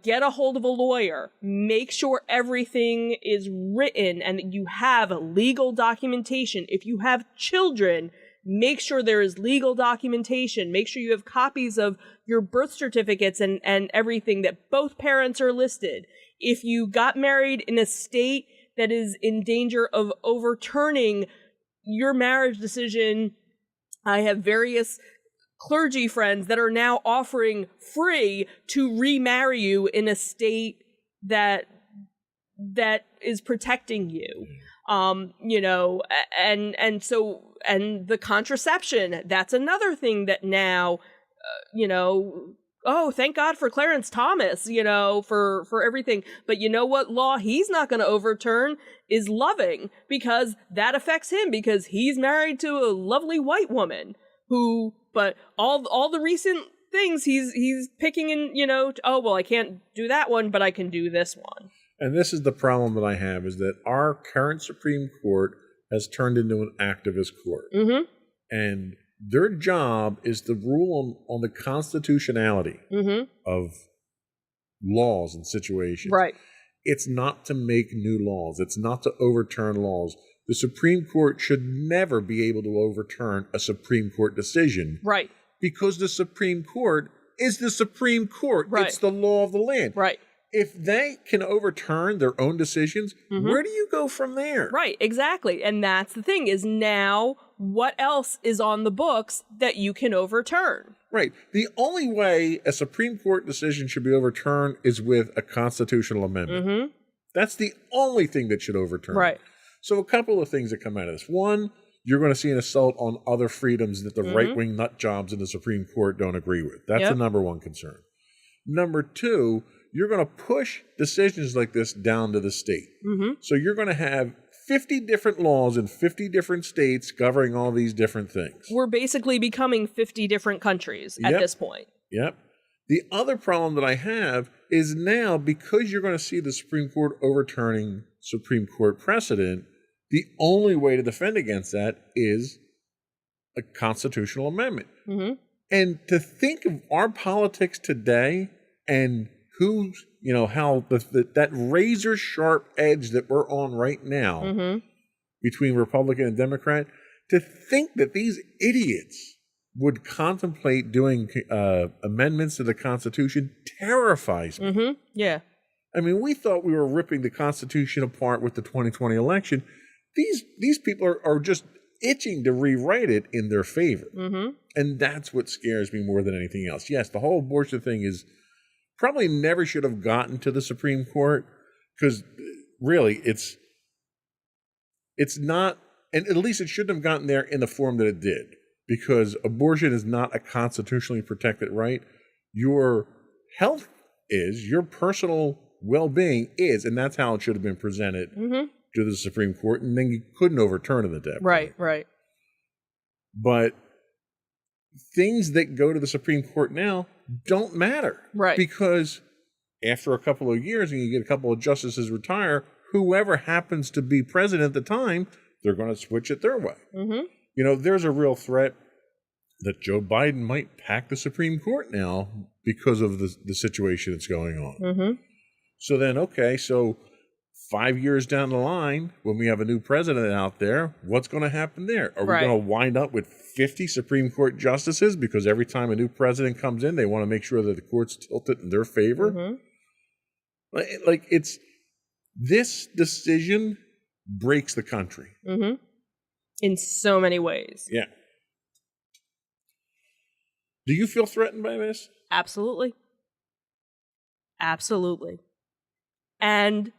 get a hold of a lawyer, make sure everything is written and that you have legal documentation. If you have children, make sure there is legal documentation. Make sure you have copies of your birth certificates and everything, that both parents are listed. If you got married in a state that is in danger of overturning your marriage decision, I have various clergy friends that are now offering free to remarry you in a state that that is protecting you. You know, and so, and the contraception, that's another thing that now, you know, oh, thank God for Clarence Thomas, you know, for everything. But you know what law he's not going to overturn is Loving, because that affects him, because he's married to a lovely white woman who, but all the recent things he's picking in, you know, oh, well, I can't do that one, but I can do this one. And this is the problem that I have, is that our current Supreme Court has turned into an activist court. Mm-hmm. And their job is to rule on the constitutionality Mm-hmm. of laws and situations. Right. It's not to make new laws. It's not to overturn laws. The Supreme Court should never be able to overturn a Supreme Court decision. Right. Because the Supreme Court is the Supreme Court. Right. It's the law of the land. Right. If they can overturn their own decisions, Mm-hmm. where do you go from there? Right, exactly. And that's the thing, is now what else is on the books that you can overturn? Right. The only way a Supreme Court decision should be overturned is with a constitutional amendment. Mm-hmm. That's the only thing that should overturn. Right. So a couple of things that come out of this. One, you're going to see an assault on other freedoms that the Mm-hmm. right-wing nut jobs in the Supreme Court don't agree with. That's Yep. the number one concern. Number two, you're going to push decisions like this down to the state. Mm-hmm. So you're going to have 50 different laws in 50 different states governing all these different things. We're basically becoming 50 different countries at Yep. this point. Yep. The other problem that I have is now, because you're going to see the Supreme Court overturning Supreme Court precedent, the only way to defend against that is a constitutional amendment. Mm-hmm. And to think of our politics today and who's, you know, how that razor sharp edge that we're on right now Mm-hmm. between Republican and Democrat, to think that these idiots would contemplate doing amendments to the Constitution terrifies me. Mm-hmm. Yeah. I mean, we thought we were ripping the Constitution apart with the 2020 election. These people are just itching to rewrite it in their favor. Mm-hmm. And that's what scares me more than anything else. Yes, the whole abortion thing is probably never should have gotten to the Supreme Court, because really it's not, and at least it shouldn't have gotten there in the form that it did, because abortion is not a constitutionally protected right. Your health is, your personal well-being is, and that's how it should have been presented Mm-hmm. to the Supreme Court, and then you couldn't overturn it at that point. Right, right. But things that go to the Supreme Court now don't matter. Right. Because after a couple of years and you get a couple of justices retire, whoever happens to be president at the time, they're going to switch it their way. Mm-hmm. You know, there's a real threat that Joe Biden might pack the Supreme Court now because of the situation that's going on. Mm-hmm. So then, okay, so 5 years down the line, when we have a new president out there, what's going to happen there? Are Right. we going to wind up with 50 Supreme Court justices? Because every time a new president comes in, they want to make sure that the court's tilted in their favor. Mm-hmm. Like, it's, this decision breaks the country. Mm-hmm. In so many ways. Yeah. Do you feel threatened by this? Absolutely. Absolutely. And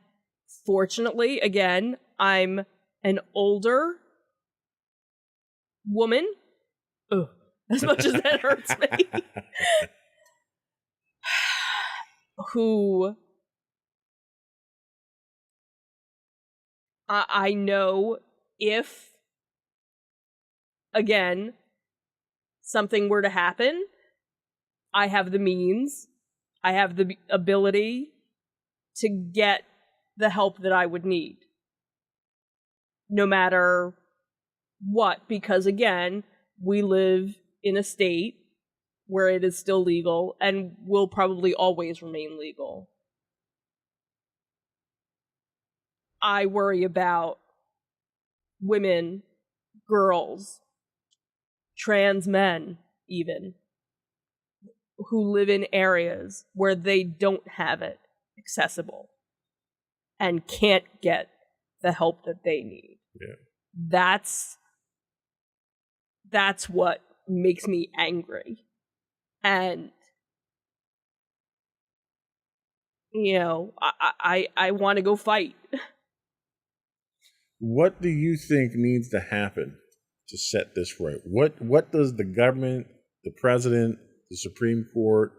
fortunately, again, I'm an older woman. Ugh, as much as that hurts me. Who I know, if, again, something were to happen, I have the means, I have the ability to get the help that I would need. No matter what, because again, we live in a state where it is still legal and will probably always remain legal. I worry about women, girls, trans men, even, who live in areas where they don't have it accessible and can't get the help that they need. Yeah. That's what makes me angry. And I want to go fight. What do you think needs to happen to set this right? What does the government, the president, the Supreme Court,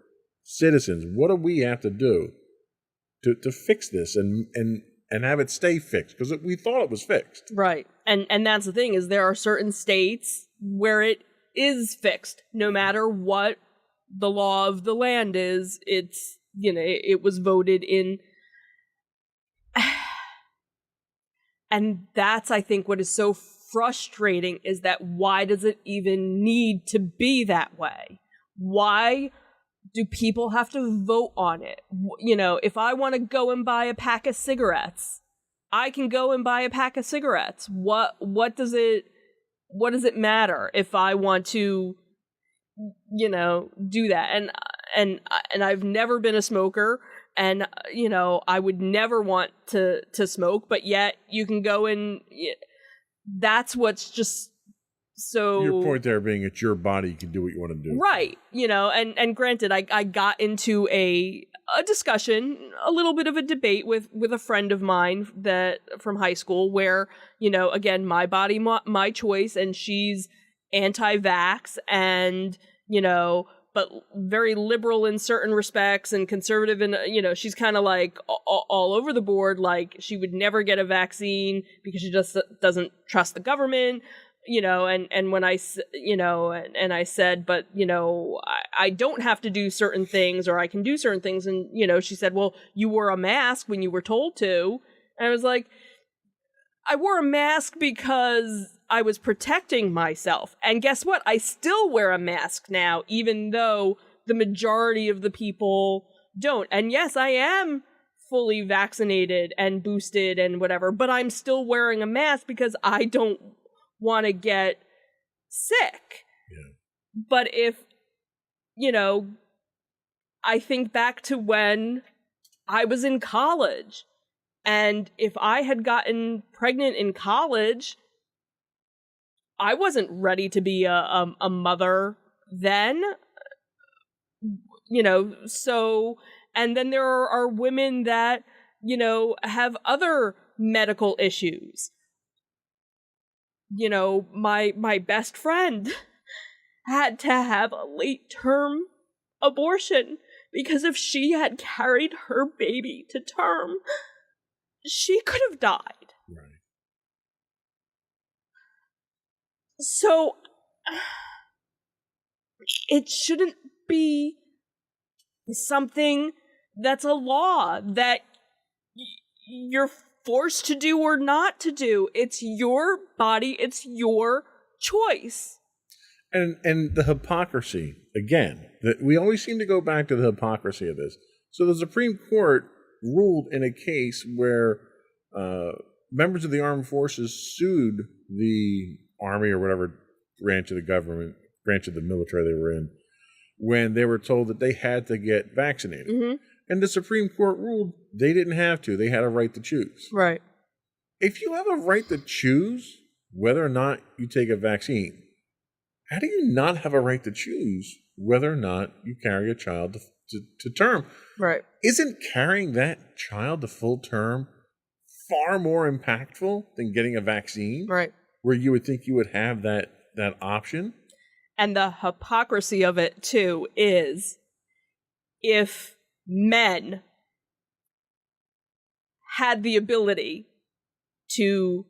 citizens, what do we have to do to fix this and have it stay fixed? Because we thought it was fixed. Right. And that's the thing, is there are certain states where it is fixed. No matter what the law of the land is, it's, it was voted in. And that's, I think, what is so frustrating, is that why does it even need to be that way? Why do people have to vote on it? If I want to go and buy a pack of cigarettes, I can go and buy a pack of cigarettes. What does it matter if I want to, do that? And I've never been a smoker. And, I would never want to smoke, but yet you can go and that's what's just so... Your point there being it's your body, you can do what you want to do. Right. And granted, I got into a discussion, a little bit of a debate with a friend of mine from high school where, again, my body, my choice, and she's anti-vax and, but very liberal in certain respects and conservative, and she's kind of like all over the board. Like, she would never get a vaccine because she just doesn't trust the government, and when I said, but I don't have to do certain things, or I can do certain things, and she said, well, you wore a mask when you were told to, and I was like, I wore a mask because I was protecting myself. And guess what? I still wear a mask now, even though the majority of the people don't. And yes, I am fully vaccinated and boosted and whatever, but I'm still wearing a mask because I don't want to get sick. Yeah. But if, I think back to when I was in college, and if I had gotten pregnant in college, I wasn't ready to be a mother then, so, and then there are women that, have other medical issues. My best friend had to have a late-term abortion because if she had carried her baby to term, she could have died. Right. So it shouldn't be something that's a law that you're forced to do or not to do. It's your body, it's your choice. And the hypocrisy, again, that we always seem to go back to the hypocrisy of this. So the Supreme Court ruled in a case where members of the armed forces sued the army or whatever branch of the government, branch of the military they were in, when they were told that they had to get vaccinated. Mm-hmm. And the Supreme Court ruled they didn't have to. They had a right to choose. Right. If you have a right to choose whether or not you take a vaccine, how do you not have a right to choose whether or not you carry a child to term? Right. Isn't carrying that child to full term far more impactful than getting a vaccine? Right. Where you would think you would have that option? And the hypocrisy of it, too, is if men had the ability to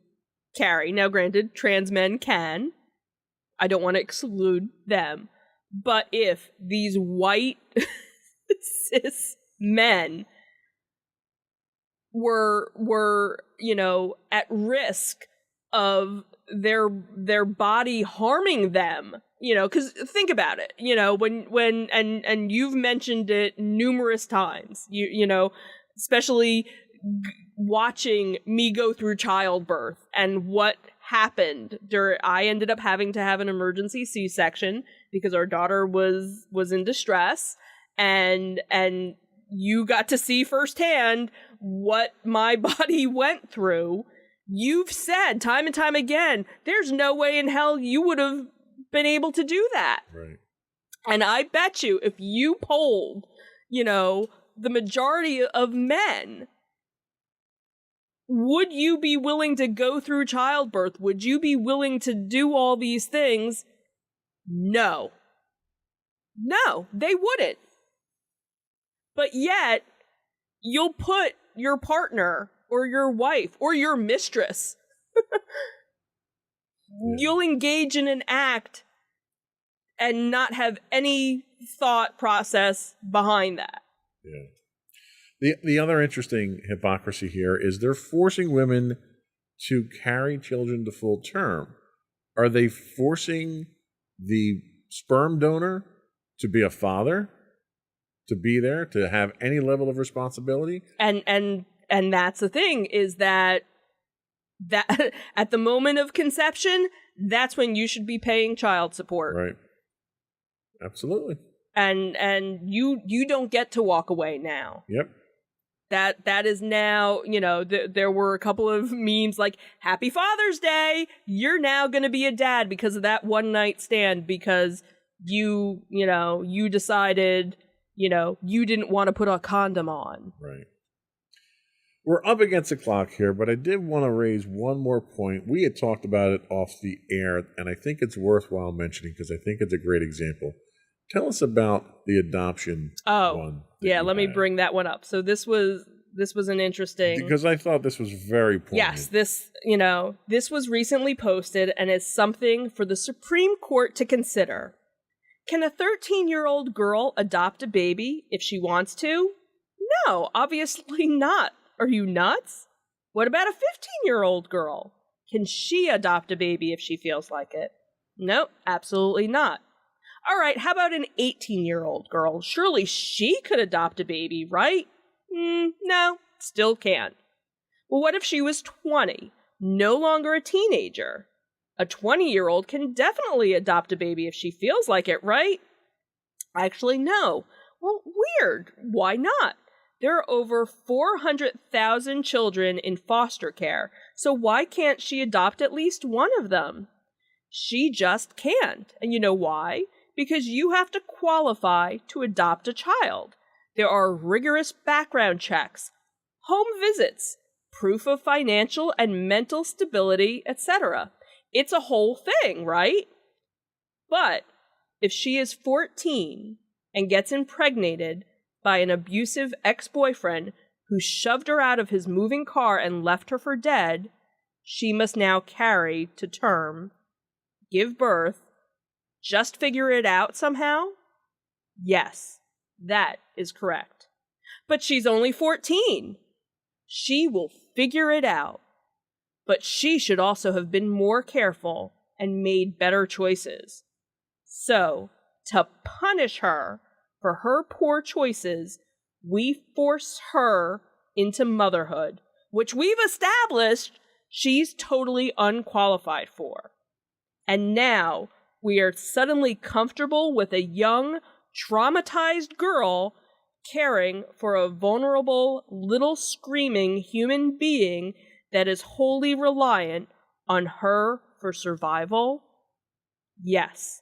carry, now granted, trans men can, I don't want to exclude them, but if these white cis men were at risk of their body harming them, because think about it, when and you've mentioned it numerous times, especially watching me go through childbirth and what happened I ended up having to have an emergency C-section because our daughter was in distress, and you got to see firsthand what my body went through. You've said time and time again, there's no way in hell you would have been able to do that. Right. And I bet you if you polled, the majority of men. Would you be willing to go through childbirth? Would you be willing to do all these things? No. No, they wouldn't. But yet, you'll put your partner or your wife or your mistress, you'll engage in an act and not have any thought process behind that. Yeah. The other interesting hypocrisy here is they're forcing women to carry children to full term. Are they forcing the sperm donor to be a father, to be there, to have any level of responsibility? And that's the thing, is that at the moment of conception, that's when you should be paying child support. Right. Absolutely. And you don't get to walk away now. Yep. That is now, there were a couple of memes like, Happy Father's Day, you're now going to be a dad because of that one night stand, because you decided, you didn't want to put a condom on. Right. We're up against the clock here, but I did want to raise one more point. We had talked about it off the air, and I think it's worthwhile mentioning because I think it's a great example. Tell us about the adoption one. Yeah, let me bring that one up. So this was an interesting, because I thought this was very poignant. Yes, this was recently posted and is something for the Supreme Court to consider. Can a 13-year-old girl adopt a baby if she wants to? No, obviously not. Are you nuts? What about a 15-year-old girl? Can she adopt a baby if she feels like it? Nope, absolutely not. All right, how about an 18-year-old girl? Surely she could adopt a baby, right? No, still can't. Well, what if she was 20, no longer a teenager? A 20-year-old can definitely adopt a baby if she feels like it, right? Actually, no. Well, weird. Why not? There are over 400,000 children in foster care, so why can't she adopt at least one of them? She just can't. And you know why? Because you have to qualify to adopt a child. There are rigorous background checks, home visits, proof of financial and mental stability, etc. It's a whole thing, right? But if she is 14 and gets impregnated by an abusive ex-boyfriend who shoved her out of his moving car and left her for dead, she must now carry to term, give birth, just figure it out somehow? Yes, that is correct. But she's only 14. She will figure it out. But she should also have been more careful and made better choices. So, to punish her for her poor choices, we force her into motherhood, which we've established she's totally unqualified for. And now, we are suddenly comfortable with a young, traumatized girl caring for a vulnerable, little screaming human being that is wholly reliant on her for survival? Yes,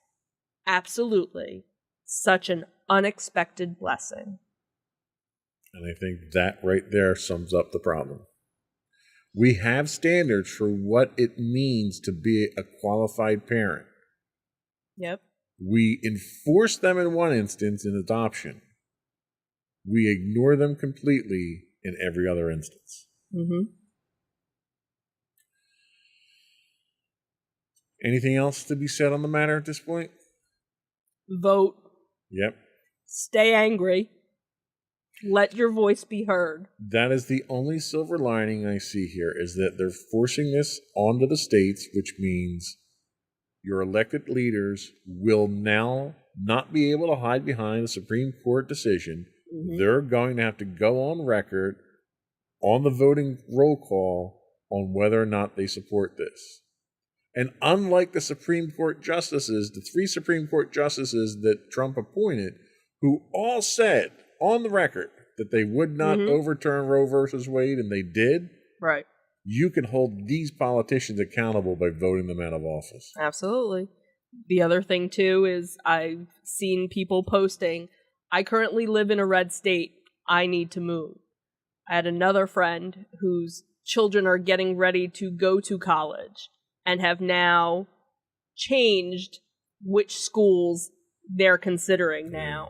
absolutely. Such an unexpected blessing. And I think that right there sums up the problem. We have standards for what it means to be a qualified parent. Yep. We enforce them in one instance in adoption. We ignore them completely in every other instance. Mm-hmm. Anything else to be said on the matter at this point? Vote. Yep. Stay angry. Let your voice be heard. That is the only silver lining I see here, is that they're forcing this onto the states, which means your elected leaders will now not be able to hide behind a Supreme Court decision. Mm-hmm. They're going to have to go on record on the voting roll call on whether or not they support this. And unlike the Supreme Court justices, the 3 Supreme Court justices that Trump appointed, who all said on the record that they would not overturn Roe versus Wade, and they did, right? You can hold these politicians accountable by voting them out of office. Absolutely. The other thing, too, is I've seen people posting, I currently live in a red state. I need to move. I had another friend whose children are getting ready to go to college and have now changed which schools they're considering now.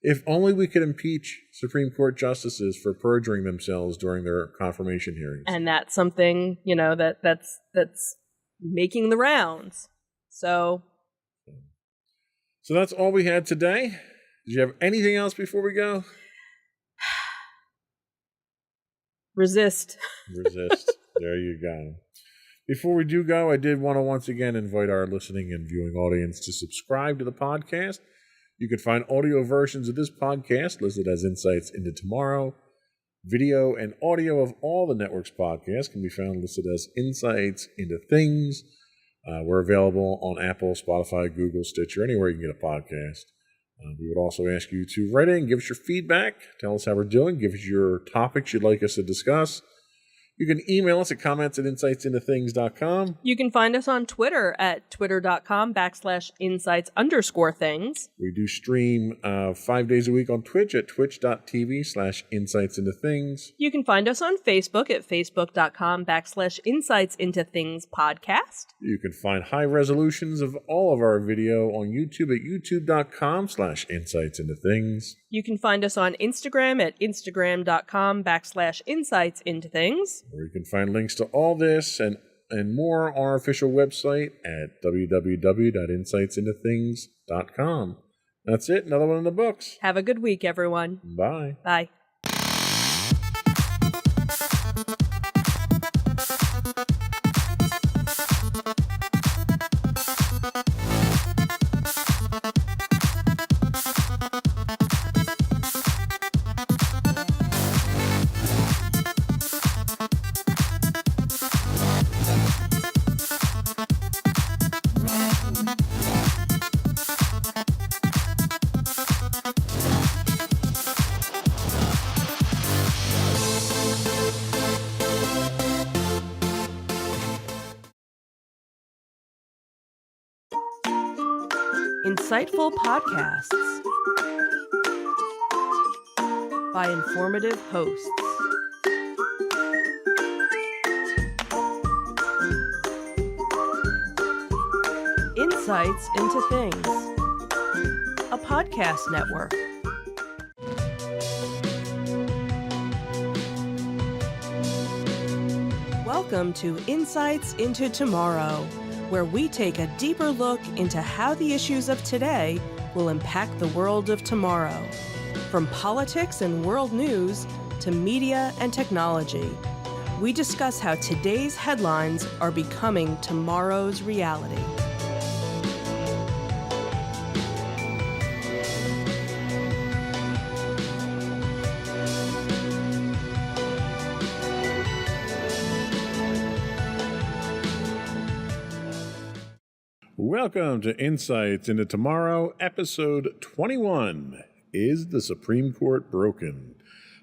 If only we could impeach Supreme Court justices for perjuring themselves during their confirmation hearings. And that's something, that's making the rounds. So that's all we had today. Did you have anything else before we go? Resist. There you go. Before we do go, I did want to once again invite our listening and viewing audience to subscribe to the podcast. You can find audio versions of this podcast listed as Insights into Tomorrow. Video and audio of all the network's podcasts can be found listed as Insights into Things. We're available on Apple, Spotify, Google, Stitcher, anywhere you can get a podcast. We would also ask you to write in, give us your feedback, tell us how we're doing, give us your topics you'd like us to discuss. You can email us at comments@insightsintothings.com. You can find us on Twitter at twitter.com/insights_things. We do stream 5 days a week on Twitch at twitch.tv/insightsintothings. You can find us on Facebook at facebook.com/insightsintothingspodcast. You can find high resolutions of all of our video on YouTube at youtube.com/insightsintothings. You can find us on Instagram at instagram.com/insightsintothings. Or you can find links to all this and more on our official website at www.insightsintothings.com. That's it. Another one in the books. Have a good week, everyone. Bye. Bye. Insightful podcasts by informative hosts. Insights into Things, a podcast network. Welcome to Insights into Tomorrow, where we take a deeper look into how the issues of today will impact the world of tomorrow. From politics and world news to media and technology, we discuss how today's headlines are becoming tomorrow's reality. Welcome to Insights into Tomorrow, episode 21. Is the Supreme Court broken?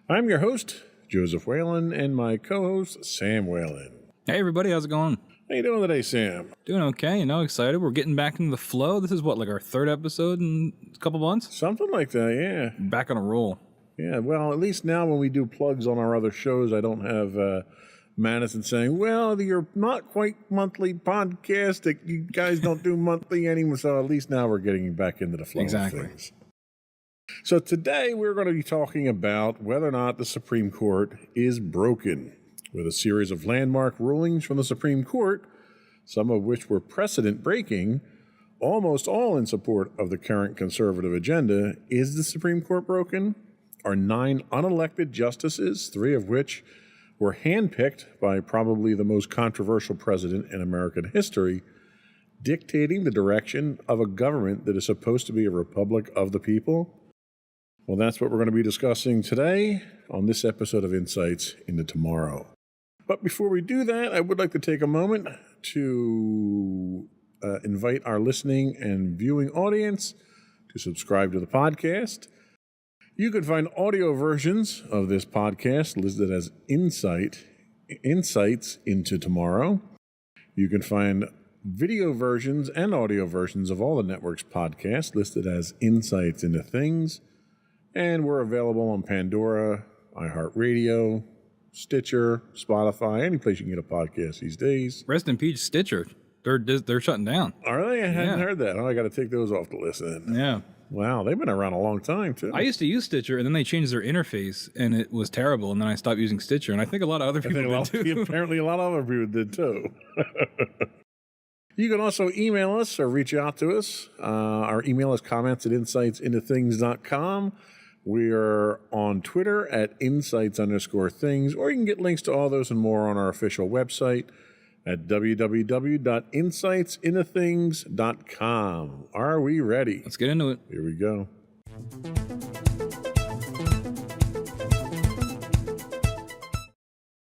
I'm your host, Joseph Whalen, and my co-host, Sam Whalen. Hey everybody, how's it going? How you doing today, Sam? Doing okay, excited. We're getting back into the flow. This is like our third episode in a couple months? Something like that, yeah. Back on a roll. Yeah, well, at least now when we do plugs on our other shows, I don't have Madison saying, well, you're not quite monthly podcast. That you guys don't do monthly anymore. So at least now we're getting back into the flow of things. So today we're going to be talking about whether or not the Supreme Court is broken, with a series of landmark rulings from the Supreme Court, some of which were precedent-breaking, almost all in support of the current conservative agenda. Is the Supreme Court broken? Are 9 unelected justices, 3 of which were handpicked by probably the most controversial president in American history, dictating the direction of a government that is supposed to be a republic of the people? Well, that's what we're going to be discussing today on this episode of Insights into Tomorrow. But before we do that, I would like to take a moment to invite our listening and viewing audience to subscribe to the podcast. You can find audio versions of this podcast listed as Insights into Tomorrow. You can find video versions and audio versions of all the network's podcasts listed as Insights into Things. And we're available on Pandora, iHeartRadio, Stitcher, Spotify, any place you can get a podcast these days. Rest in peace, Stitcher. They're shutting down. Are they? I hadn't Yeah. heard that. Oh, I got to take those off the list then. Yeah. Wow, they've been around a long time, too. I used to use Stitcher, and then they changed their interface, and it was terrible. And then I stopped using Stitcher, and I think a lot of other people did too. Apparently, a lot of other people did, too. You can also email us or reach out to us. Our email is comments@insightsintothings.com. We are on Twitter at insights_things, or you can get links to all those and more on our official website at www.insightsintothings.com. Are we ready? Let's get into it. Here we go.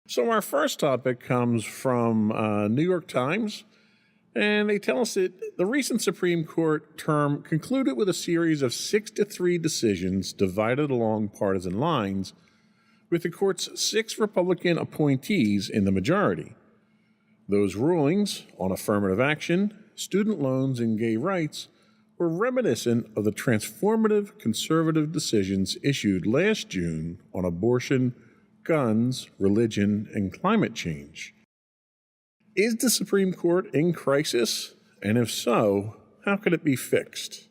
So our first topic comes from New York Times, and they tell us that the recent Supreme Court term concluded with a series of 6-3 decisions divided along partisan lines, with the court's 6 Republican appointees in the majority. Those rulings on affirmative action, student loans, and gay rights were reminiscent of the transformative conservative decisions issued last June on abortion, guns, religion, and climate change. Is the Supreme Court in crisis? And if so, how could it be fixed?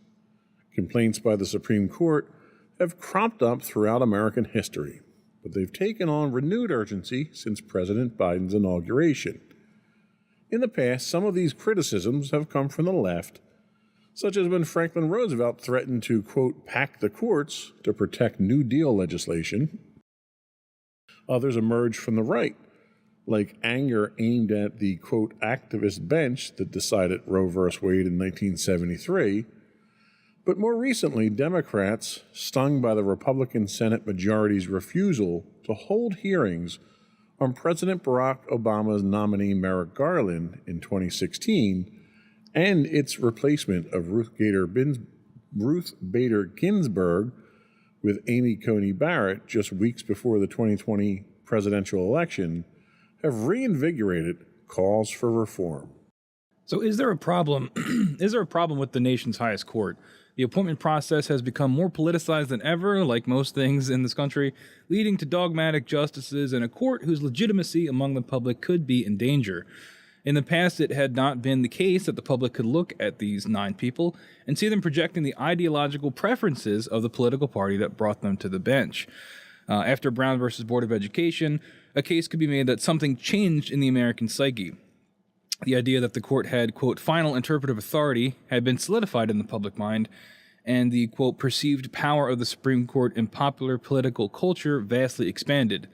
Complaints by the Supreme Court have cropped up throughout American history, but they've taken on renewed urgency since President Biden's inauguration. In the past, some of these criticisms have come from the left, such as when Franklin Roosevelt threatened to, quote, pack the courts to protect New Deal legislation. Others emerged from the right, like anger aimed at the, quote, activist bench that decided Roe v. Wade in 1973. But more recently, Democrats, stung by the Republican Senate majority's refusal to hold hearings on President Barack Obama's nominee Merrick Garland in 2016 and its replacement of Ruth Bader Ginsburg with Amy Coney Barrett just weeks before the 2020 presidential election, have reinvigorated calls for reform. So is there a problem? Is there a problem with the nation's highest court? The appointment process has become more politicized than ever, like most things in this country, leading to dogmatic justices and a court whose legitimacy among the public could be in danger. In the past, it had not been the case that the public could look at these 9 people and see them projecting the ideological preferences of the political party that brought them to the bench. After Brown versus Board of Education, a case could be made that something changed in the American psyche. The idea that the court had, quote, final interpretive authority had been solidified in the public mind, and the, quote, perceived power of the Supreme Court in popular political culture vastly expanded.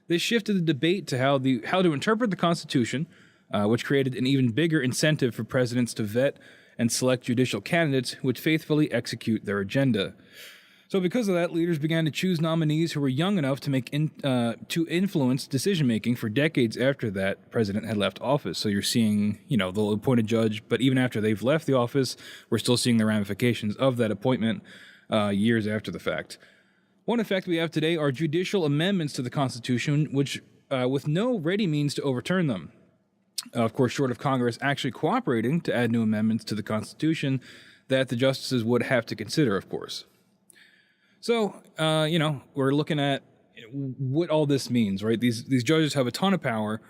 This shifted the debate to how to interpret the Constitution, which created an even bigger incentive for presidents to vet and select judicial candidates who would faithfully execute their agenda. So because of that, leaders began to choose nominees who were young enough to to influence decision-making for decades after that president had left office. So you're seeing, they'll appoint a judge, but even after they've left the office, we're still seeing the ramifications of that appointment years after the fact. One effect we have today are judicial amendments to the Constitution, which with no ready means to overturn them. Of course, short of Congress actually cooperating to add new amendments to the Constitution that the justices would have to consider, of course. So, we're looking at what all this means, right? These judges have a ton of power,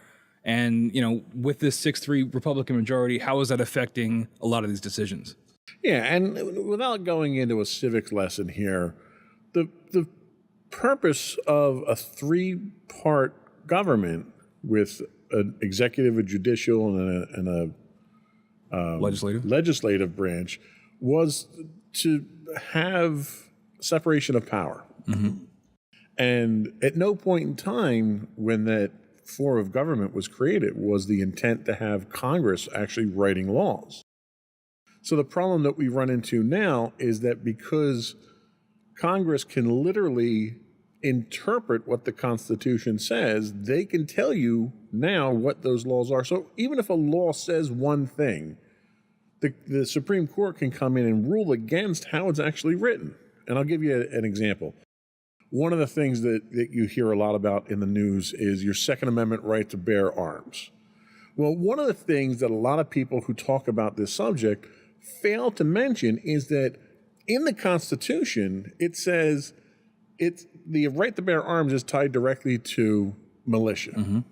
and, with this 6-3 Republican majority, how is that affecting a lot of these decisions? Yeah, and without going into a civics lesson here, the purpose of a 3-part government with an executive, a judicial, and a legislative branch was to have separation of power. Mm-hmm. And at no point in time when that form of government was created was the intent to have Congress actually writing laws. So the problem that we run into now is that because Congress can literally interpret what the Constitution says, they can tell you now what those laws are. So even if a law says one thing, the Supreme Court can come in and rule against how it's actually written. And I'll give you an example. One of the things that you hear a lot about in the news is your Second Amendment right to bear arms. Well, one of the things that a lot of people who talk about this subject fail to mention is that in the Constitution, it says it's the right to bear arms is tied directly to militia.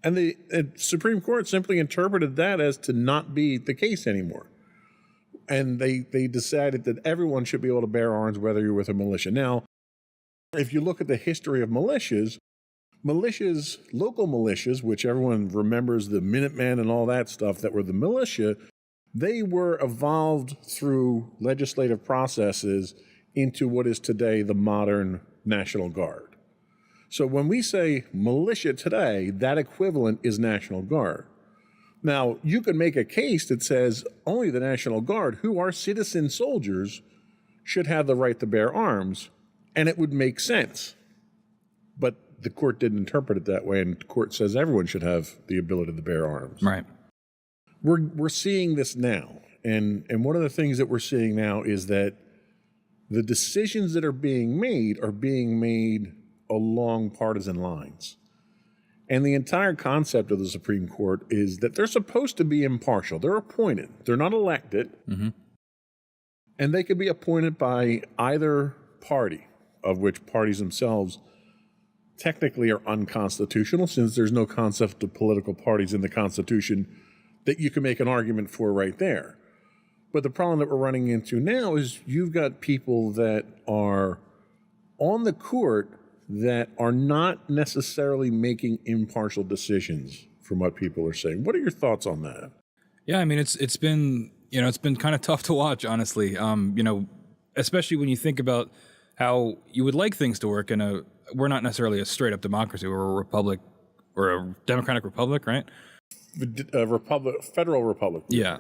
And the Supreme Court simply interpreted that as to not be the case anymore. And they decided that everyone should be able to bear arms, whether you're with a militia. Now, if you look at the history of militias, local militias, which everyone remembers, the Minutemen and all that stuff that were the militia, they were evolved through legislative processes into what is today the modern National Guard. So when we say militia today, that equivalent is National Guard. Now, you can make a case that says only the National Guard, who are citizen soldiers, should have the right to bear arms, and it would make sense. But the court didn't interpret it that way, and the court says everyone should have the ability to bear arms. Right. We're seeing this now, and one of the things that we're seeing now is that the decisions that are being made along partisan lines. And the entire concept of the Supreme Court is that they're supposed to be impartial. They're appointed. They're not elected. And they could be appointed by either party, of which parties themselves technically are unconstitutional, since there's no concept of political parties in the Constitution that you can make an argument for right there. But the problem that we're running into now is you've got people that are on the court that are not necessarily making impartial decisions from what people are saying. What are your thoughts on that? Yeah, I mean, it's been kind of tough to watch, honestly. Especially when you think about how you would like things to work we're not necessarily a straight up democracy. We're a republic, or a democratic republic, right? Federal republic. Yeah.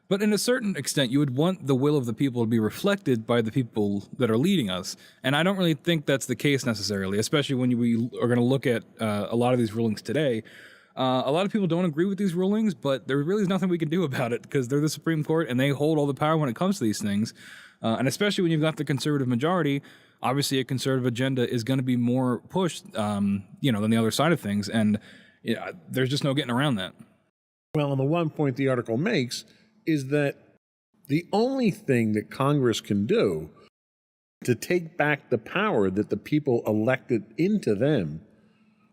But in a certain extent, you would want the will of the people to be reflected by the people that are leading us. And I don't really think that's the case necessarily, especially when we are going to look at a lot of these rulings today. A lot of people don't agree with these rulings, but there really is nothing we can do about it because they're the Supreme Court and they hold all the power when it comes to these things. And especially when you've got the conservative majority, obviously a conservative agenda is going to be more pushed, than the other side of things. And there's just no getting around that. Well, and the one point the article makes is that the only thing that Congress can do to take back the power that the people elected into them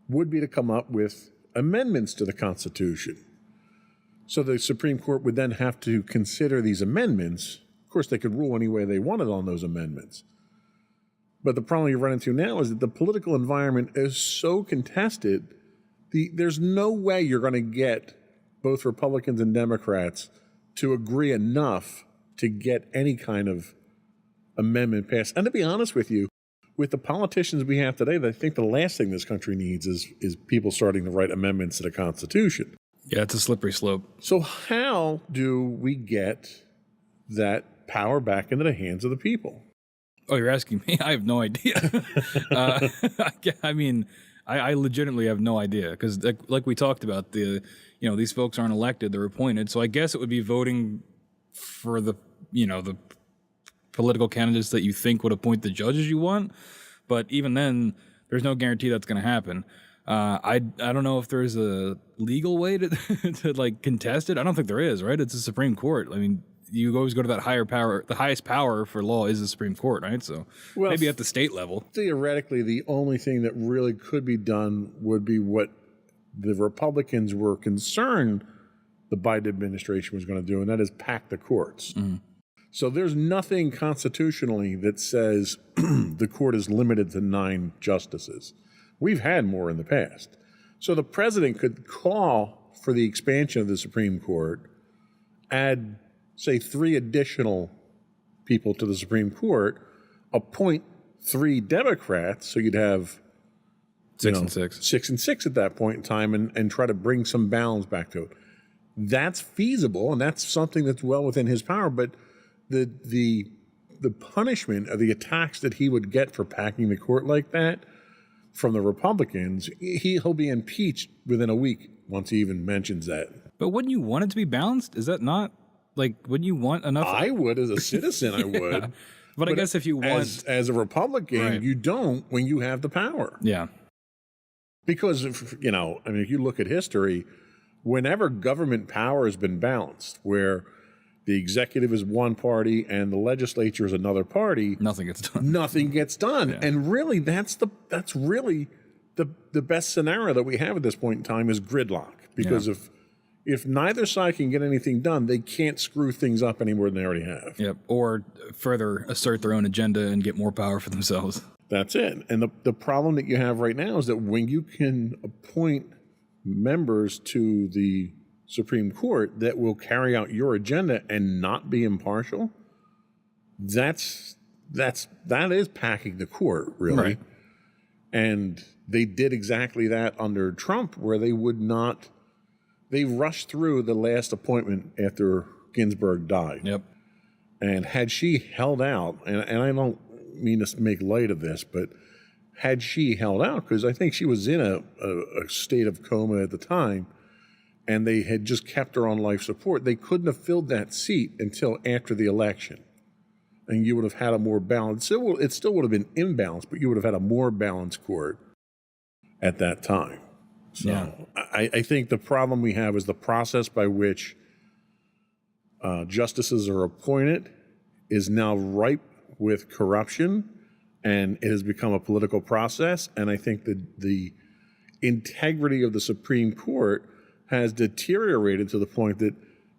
would be to come up with amendments to the Constitution. So the Supreme Court would then have to consider these amendments. Of course, they could rule any way they wanted on those amendments. But the problem you run into now is that the political environment is so contested, there's no way you're going to get both Republicans and Democrats to agree enough to get any kind of amendment passed. And to be honest with you, with the politicians we have today, I think the last thing this country needs is people starting to write amendments to the Constitution. Yeah, it's a slippery slope. So how do we get that power back into the hands of the people? Oh, you're asking me? I have no idea. I mean, I legitimately have no idea because like we talked about, these folks aren't elected, they're appointed. So I guess it would be voting for the political candidates that you think would appoint the judges you want. But even then, there's no guarantee that's going to happen. I don't know if there's a legal way to to contest it. I don't think there is, right? It's the Supreme Court. I mean, you always go to that higher power. The highest power for law is the Supreme Court, right? So maybe at the state level. Theoretically, the only thing that really could be done would be what the Republicans were concerned the Biden administration was going to do, and that is pack the courts. So there's nothing constitutionally that says the court is limited to 9 justices. We've had more in the past. So the president could call for the expansion of the Supreme Court, add, say, 3 additional people to the Supreme Court, appoint 3 Democrats, so you'd have 6 and 6. 6 and 6 at that point in time, and try to bring some balance back to it. That's feasible, and that's something that's well within his power, but the punishment of the attacks that he would get for packing the court like that from the Republicans, he'll be impeached within a week once he even mentions that. But wouldn't you want it to be balanced? Is that not, wouldn't you want enough? I would, as a citizen, I would. But I guess if you want... As a Republican, right. You don't when you have the power. Yeah. Because, if you look at history, whenever government power has been balanced, where the executive is one party and the legislature is another party, Nothing gets done. nothing gets done. And really, that's really the best scenario that we have at this point in time is gridlock. Because if neither side can get anything done, they can't screw things up any more than they already have. Yep. Or further assert their own agenda and get more power for themselves. That's it. And the problem that you have right now is that when you can appoint members to the Supreme Court that will carry out your agenda and not be impartial, that is packing the court, really. Right. And they did exactly that under Trump, where they rushed through the last appointment after Ginsburg died. Yep. And had she held out, and I don't mean to make light of this, but had she held out, because I think she was in a state of coma at the time, and they had just kept her on life support, they couldn't have filled that seat until after the election. And you would have had a more balanced, it still would have been imbalanced, but you would have had a more balanced court at that time. So I think the problem we have is the process by which justices are appointed is now ripe with corruption, and it has become a political process. And I think that the integrity of the Supreme Court has deteriorated to the point that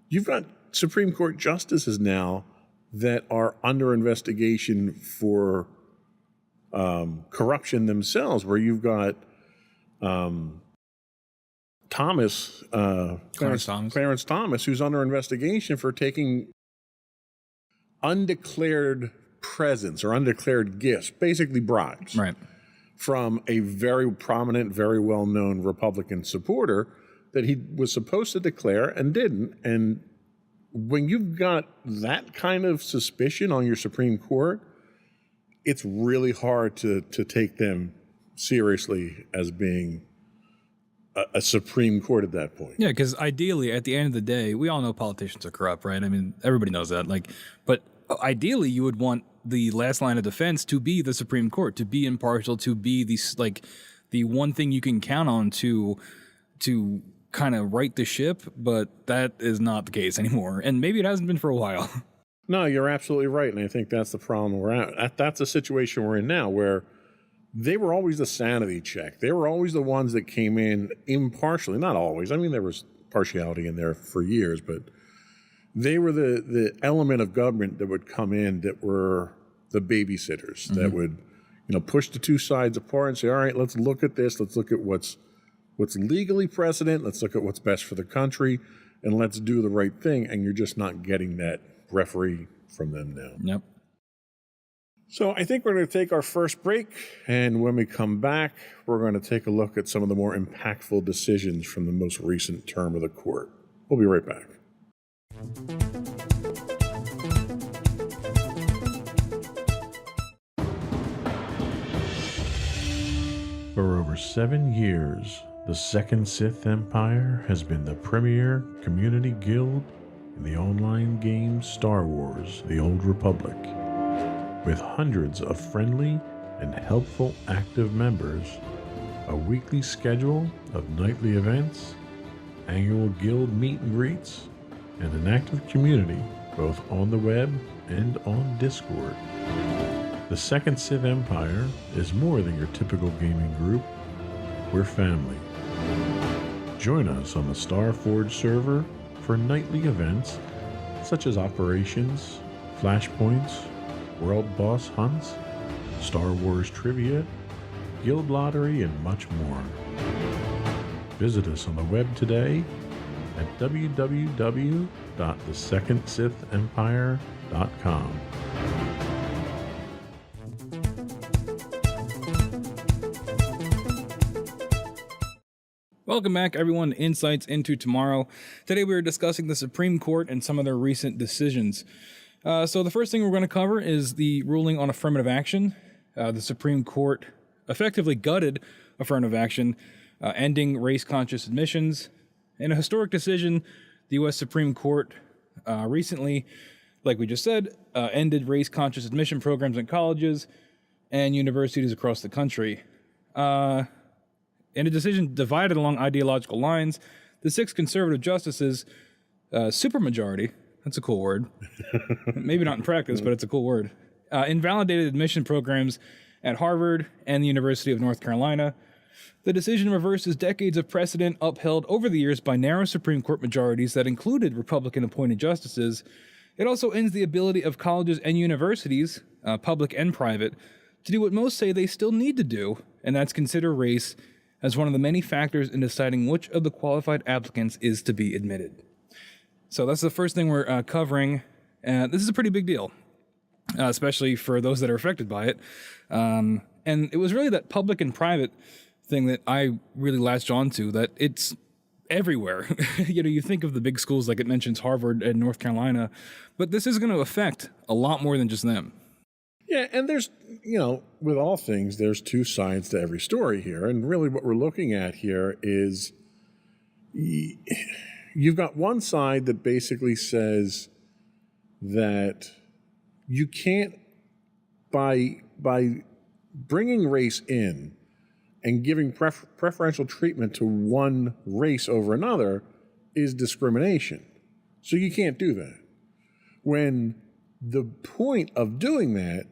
you've got Supreme Court justices now that are under investigation for corruption themselves, where you've got Clarence Thomas, who's under investigation for taking undeclared presents or undeclared gifts, basically bribes, Right. from a very prominent, very well-known Republican supporter that he was supposed to declare and didn't. And when you've got that kind of suspicion on your Supreme Court, it's really hard to take them seriously as being a Supreme Court at that point. Yeah, because ideally, at the end of the day, we all know politicians are corrupt, right? I mean, everybody knows that. But ideally, you would want the last line of defense to be the Supreme Court, to be impartial, to be the one thing you can count on to kind of right the ship. But that is not the case anymore, and maybe it hasn't been for a while. No, you're absolutely right, and I think that's the problem we're at. That's the situation we're in now, where they were always the sanity check. They were always the ones that came in impartially. Not always. I mean, there was partiality in there for years, but they were the element of government that would come in that were the babysitters, that would, push the two sides apart and say, all right, let's look at this. Let's look at what's legally precedent. Let's look at what's best for the country, and let's do the right thing. And you're just not getting that referee from them now. Yep. So I think we're going to take our first break, and when we come back, we're going to take a look at some of the more impactful decisions from the most recent term of the court. We'll be right back. For over 7 years, the Second Sith Empire has been the premier community guild in the online game Star Wars: The Old Republic. With hundreds of friendly and helpful active members, a weekly schedule of nightly events, annual guild meet and greets, and an active community both on the web and on Discord. The Second Sith Empire is more than your typical gaming group. We're family. Join us on the Starforge server for nightly events such as operations, flashpoints, world boss hunts, Star Wars trivia, guild lottery, and much more. Visit us on the web today at www.thesecondsithempire.com. Welcome back, everyone, to Insights into Tomorrow. Today we are discussing the Supreme Court and some of their recent decisions. So the first thing we're going to cover is the ruling on affirmative action. The Supreme Court effectively gutted affirmative action, ending race-conscious admissions. In a historic decision, the U.S. Supreme Court recently, like we just said, ended race-conscious admission programs in colleges and universities across the country. In a decision divided along ideological lines, the 6 conservative justices, supermajority, That's a cool word. Maybe not in practice, but it's a cool word. Invalidated admission programs at Harvard and the University of North Carolina. The decision reverses decades of precedent upheld over the years by narrow Supreme Court majorities that included Republican-appointed justices. It also ends the ability of colleges and universities, public and private, to do what most say they still need to do, and that's consider race as one of the many factors in deciding which of the qualified applicants is to be admitted. So that's the first thing we're covering. This is a pretty big deal, especially for those that are affected by it. And it was really that public and private thing that I really latched onto, that it's everywhere. You think of the big schools, like it mentions Harvard and North Carolina, but this is going to affect a lot more than just them. Yeah, and there's, with all things, there's two sides to every story here. And really what we're looking at here is you've got one side that basically says that you can't, by bringing race in and giving preferential treatment to one race over another is discrimination. So you can't do that. When the point of doing that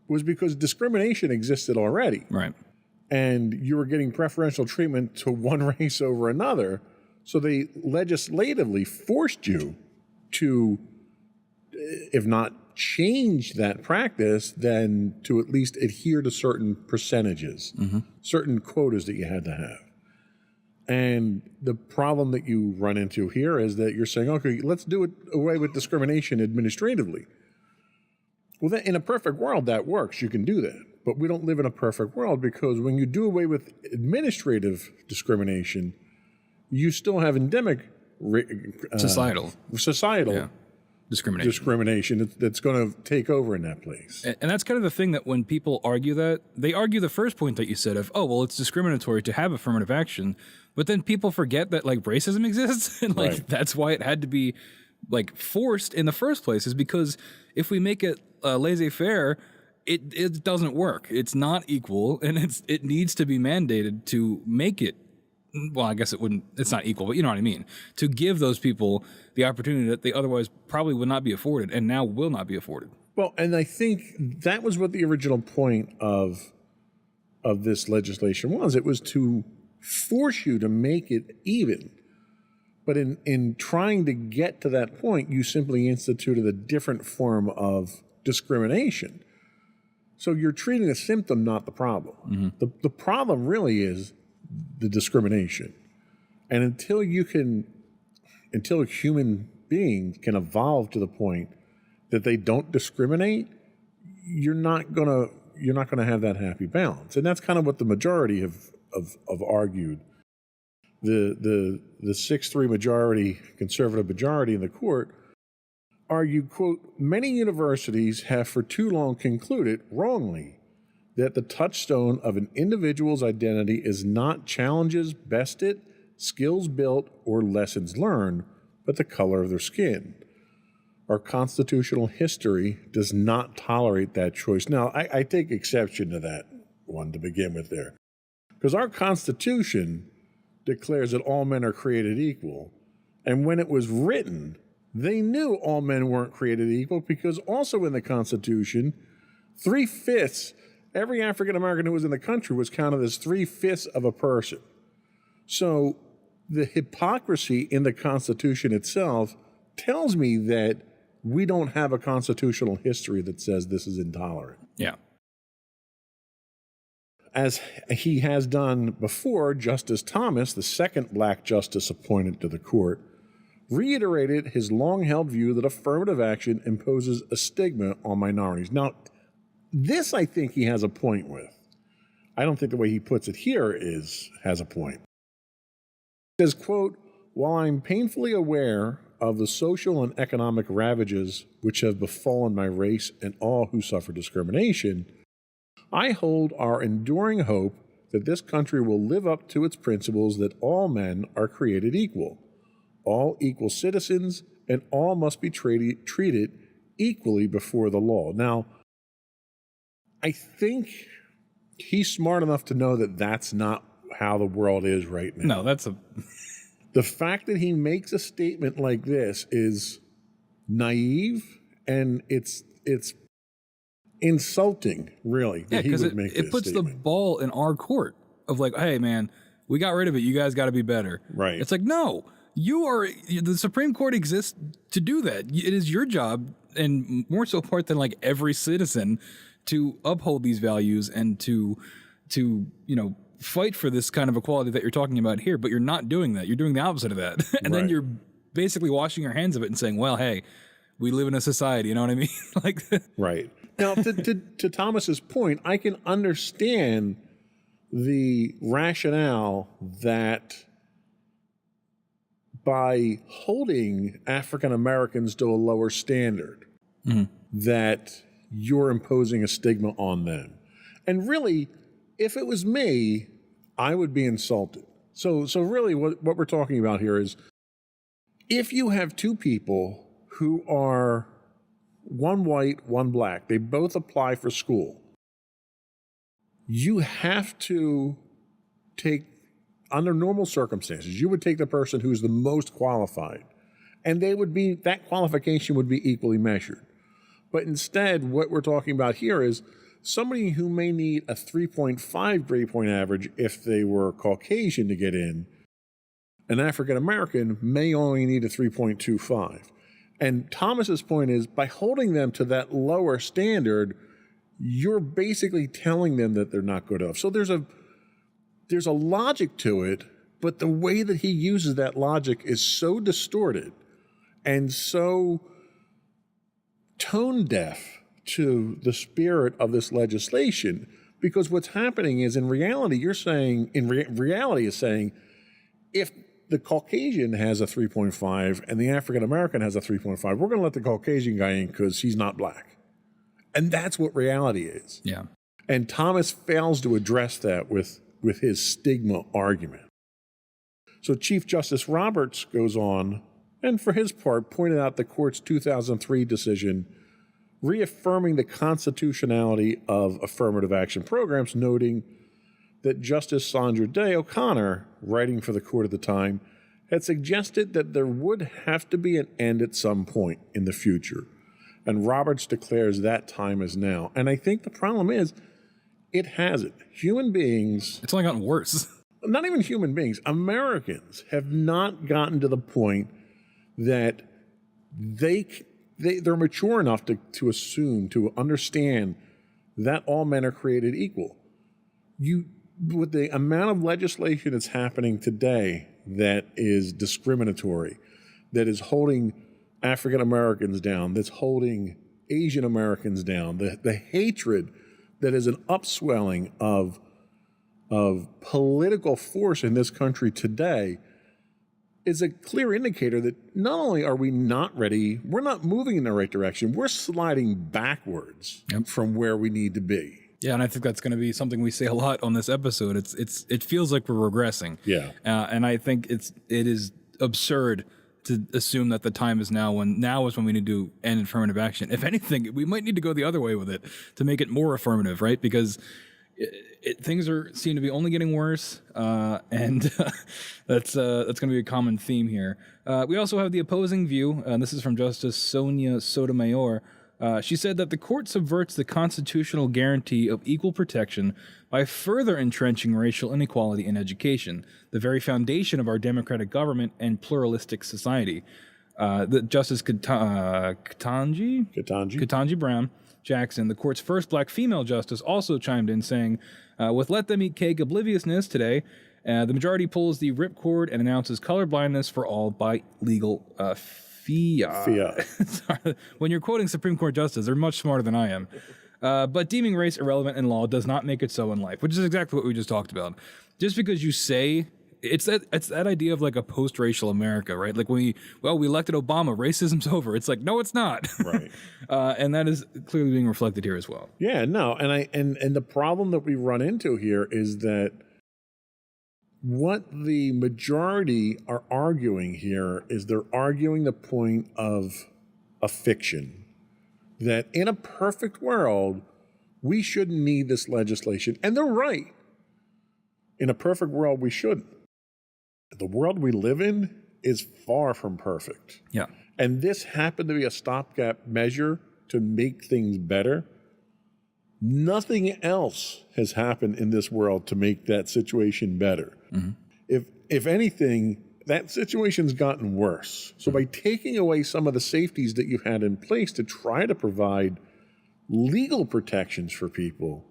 was because discrimination existed already. Right. And you were getting preferential treatment to one race over another. So they legislatively forced you to, if not change that practice, then to at least adhere to certain percentages, certain quotas that you had to have. And the problem that you run into here is that you're saying, okay, let's do it away with discrimination administratively. Well, then in a perfect world, that works. You can do that. But we don't live in a perfect world, because when you do away with administrative discrimination, you still have endemic Societal yeah. discrimination that's going to take over in that place. And that's kind of the thing, that when people argue that, they argue the first point that you said of, oh, well, it's discriminatory to have affirmative action. But then people forget that, like, racism exists. And, like, that's why it had to be, like, forced in the first place, is because if we make it laissez-faire, it doesn't work. It's not equal, and it needs to be mandated to make it. Well, I guess it's not equal, but you know what I mean. To give those people the opportunity that they otherwise probably would not be afforded, and now will not be afforded. Well, and I think that was what the original point of this legislation was. It was to force you to make it even. But in trying to get to that point, you simply instituted a different form of discrimination. So you're treating a symptom, not the problem. The problem really is the discrimination. And until human beings can evolve to the point that they don't discriminate, you're not gonna have that happy balance. And that's kind of what the majority have argued. The 6-3 majority, conservative majority in the court, argued, quote, many universities have for too long concluded, wrongly, that the touchstone of an individual's identity is not challenges bested, skills built, or lessons learned, but the color of their skin. Our constitutional history does not tolerate that choice. Now, I take exception to that one to begin with there, because our Constitution declares that all men are created equal. And when it was written, they knew all men weren't created equal, because also in the Constitution, 3/5, every African American who was in the country was counted as 3/5 of a person. So the hypocrisy in the Constitution itself tells me that we don't have a constitutional history that says this is intolerant. Yeah. As he has done before, Justice Thomas, the second black justice appointed to the court, reiterated his long-held view that affirmative action imposes a stigma on minorities. Now, this I think he has a point with. I don't think the way he puts it here has a point. He says, quote, while I'm painfully aware of the social and economic ravages which have befallen my race and all who suffer discrimination, I hold our enduring hope that this country will live up to its principles that all men are created equal, all equal citizens, and all must be treated equally before the law. Now, I think he's smart enough to know that that's not how the world is right now. No, The fact that he makes a statement like this is naive, and it's insulting, really, Yeah, that he because would make it this puts statement. the ball in our court of like, hey, man, we got rid of it. You guys got to be better. Right. It's like, no, the Supreme Court exists to do that. It is your job, and more so part than like every citizen, to uphold these values and to fight for this kind of equality that you're talking about here. But you're not doing that. You're doing the opposite of that. And then Right. you're basically washing your hands of it and saying, well, hey, we live in a society. You know what I mean? Like, Right. Now, to Thomas's point, I can understand the rationale that by holding African Americans to a lower standard, that you're imposing a stigma on them. And really, if it was me, I would be insulted. So really what we're talking about here is if you have two people who are one white, one black, they both apply for school, you have to take, under normal circumstances, you would take the person who's the most qualified, and that qualification would be equally measured. But instead, what we're talking about here is somebody who may need a 3.5 grade point average if they were Caucasian to get in, an African American may only need a 3.25. And Thomas's point is, by holding them to that lower standard, you're basically telling them that they're not good enough. So there's a logic to it, but the way that he uses that logic is so distorted and so tone deaf to the spirit of this legislation, because what's happening is, in reality, you're saying, reality is saying, if the Caucasian has a 3.5 and the African American has a 3.5, we're going to let the Caucasian guy in because he's not black. And that's what reality is. yeah. And Thomas fails to address that with his stigma argument. So Chief Justice Roberts goes on, and for his part, pointed out the court's 2003 decision reaffirming the constitutionality of affirmative action programs, noting that Justice Sandra Day O'Connor, writing for the court at the time, had suggested that there would have to be an end at some point in the future. And Roberts declares that time is now. And I think the problem is, it hasn't. Human beings, It's only gotten worse. not even human beings, Americans have not gotten to the point that they're mature enough to assume, to understand that all men are created equal. With the amount of legislation that's happening today that is discriminatory, that is holding African Americans down, that's holding Asian Americans down, the hatred that is an upswelling of political force in this country today is a clear indicator that not only are we not ready, we're not moving in the right direction, we're sliding backwards from where we need to be. Yeah, and I think that's going to be something we say a lot on this episode. It feels like we're regressing. Yeah. And I think it is absurd to assume that the time is now is when we need to end affirmative action. If anything, we might need to go the other way with it to make it more affirmative, right? Because things seem to be only getting worse, and that's going to be a common theme here. We also have the opposing view, and this is from Justice Sonia Sotomayor. She said that the court subverts the constitutional guarantee of equal protection by further entrenching racial inequality in education, the very foundation of our democratic government and pluralistic society. Justice Ketanji Brown Jackson, the court's first black female justice, also chimed in saying, with Let Them Eat Cake obliviousness today, the majority pulls the ripcord and announces colorblindness for all by legal fiat. Sorry. When you're quoting Supreme Court justices, they're much smarter than I am. But deeming race irrelevant in law does not make it so in life, which is exactly what we just talked about. Just because you say it's that idea of like a post-racial America, right? Like we elected Obama, racism's over. It's like, no, it's not. Right. And that is clearly being reflected here as well. Yeah, no, and the problem that we run into here is that what the majority are arguing here is they're arguing the point of a fiction, that in a perfect world, we shouldn't need this legislation. And they're right. In a perfect world, we shouldn't. The world we live in is far from perfect. Yeah. and this happened to be a stopgap measure to make things better, nothing else has happened in this world to make that situation better. If anything, that situation's gotten worse. So by taking away some of the safeties that you had in place to try to provide legal protections for people,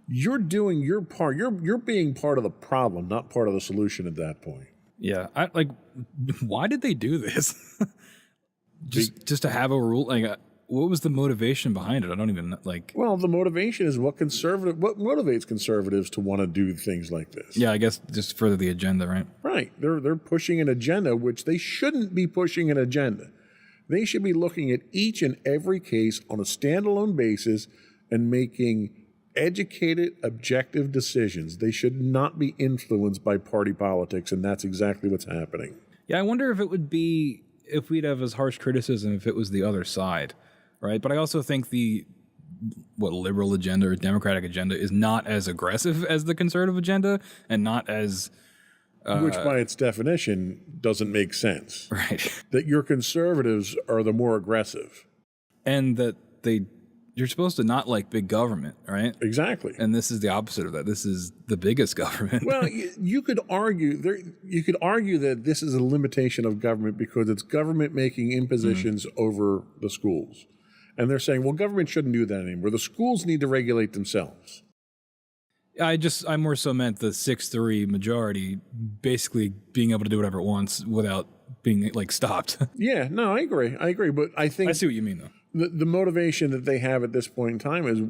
you're doing your part. You're being part of the problem, not part of the solution at that point. Yeah, why did they do this? just to have a rule? What was the motivation behind it? I don't even like. Well, the motivation is what motivates conservatives to want to do things like this. Yeah, I guess just further the agenda, right? Right. They're pushing an agenda, which they shouldn't be pushing an agenda. They should be looking at each and every case on a standalone basis and making educated, objective decisions. They should not be influenced by party politics, and that's exactly what's happening. Yeah, I wonder if we'd have as harsh criticism if it was the other side, right? But I also think the liberal agenda or Democratic agenda is not as aggressive as the conservative agenda, and not as which by its definition doesn't make sense. right. That your conservatives are the more aggressive. And that you're supposed to not like big government, right? Exactly. And this is the opposite of that. This is the biggest government. Well, you could argue that this is a limitation of government because it's government making impositions over the schools. And they're saying, well, government shouldn't do that anymore. The schools need to regulate themselves. I more so meant the 6-3 majority basically being able to do whatever it wants without being stopped. Yeah, no, I agree. But I think I see what you mean, though. The motivation that they have at this point in time is,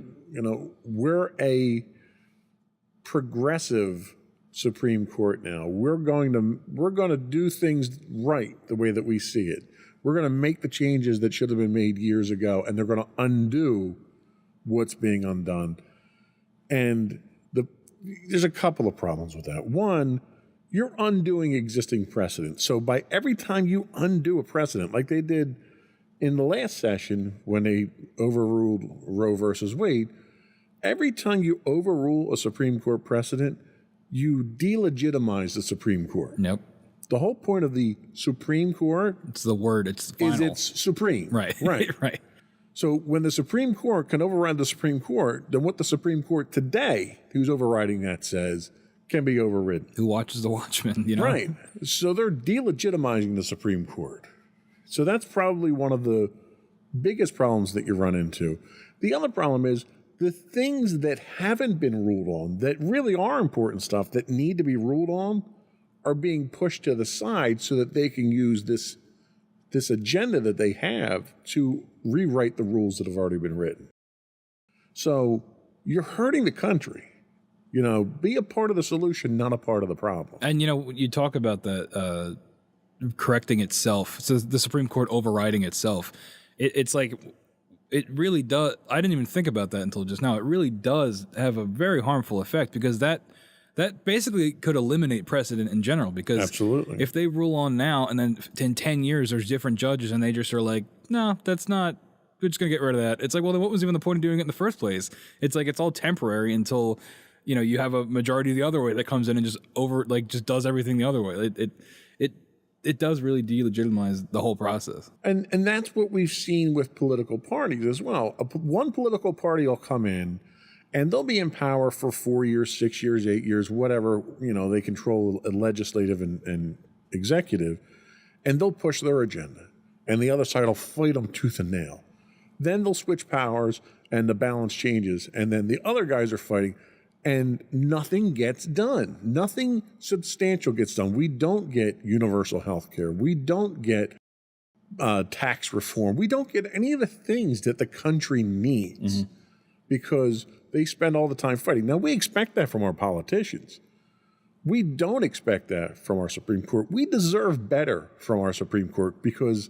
we're a progressive Supreme Court now. We're going to do things right the way that we see it. We're going to make the changes that should have been made years ago, and they're going to undo what's being undone. And there's a couple of problems with that. One, you're undoing existing precedent. So by every time you undo a precedent, like they did in the last session when they overruled Roe versus Wade, every time you overrule a Supreme Court precedent, you delegitimize the Supreme Court. Nope. The whole point of the Supreme Court it's the word. It's final. is it's supreme. Right. Right. So when the Supreme Court can override the Supreme Court, then what the Supreme Court today, who's overriding that, says can be overridden. Who watches the Watchmen? Right. So they're delegitimizing the Supreme Court. So that's probably one of the biggest problems that you run into. The other problem is the things that haven't been ruled on, that really are important stuff that need to be ruled on, are being pushed to the side so that they can use this agenda that they have to rewrite the rules that have already been written. So you're hurting the country. Be a part of the solution, not a part of the problem. And you talk about that correcting itself. So the Supreme Court overriding itself. It's like it really does. I didn't even think about that until just now. It really does have a very harmful effect because that basically could eliminate precedent in general. Because absolutely, if they rule on now and then in 10 years there's different judges and they just are like, no, that's not. We're just gonna get rid of that. It's like, well, then what was even the point of doing it in the first place? It's like it's all temporary until you have a majority the other way that comes in and just does everything the other way. It does really delegitimize the whole process. And that's what we've seen with political parties as well. One political party will come in and they'll be in power for 4 years, 6 years, 8 years, whatever, they control legislative and executive, and they'll push their agenda. And the other side will fight them tooth and nail. Then they'll switch powers and the balance changes. And then the other guys are fighting. And nothing gets done. Nothing substantial gets done. We don't get universal health care. We don't get tax reform. We don't get any of the things that the country needs because they spend all the time fighting. Now, we expect that from our politicians. We don't expect that from our Supreme Court. We deserve better from our Supreme Court because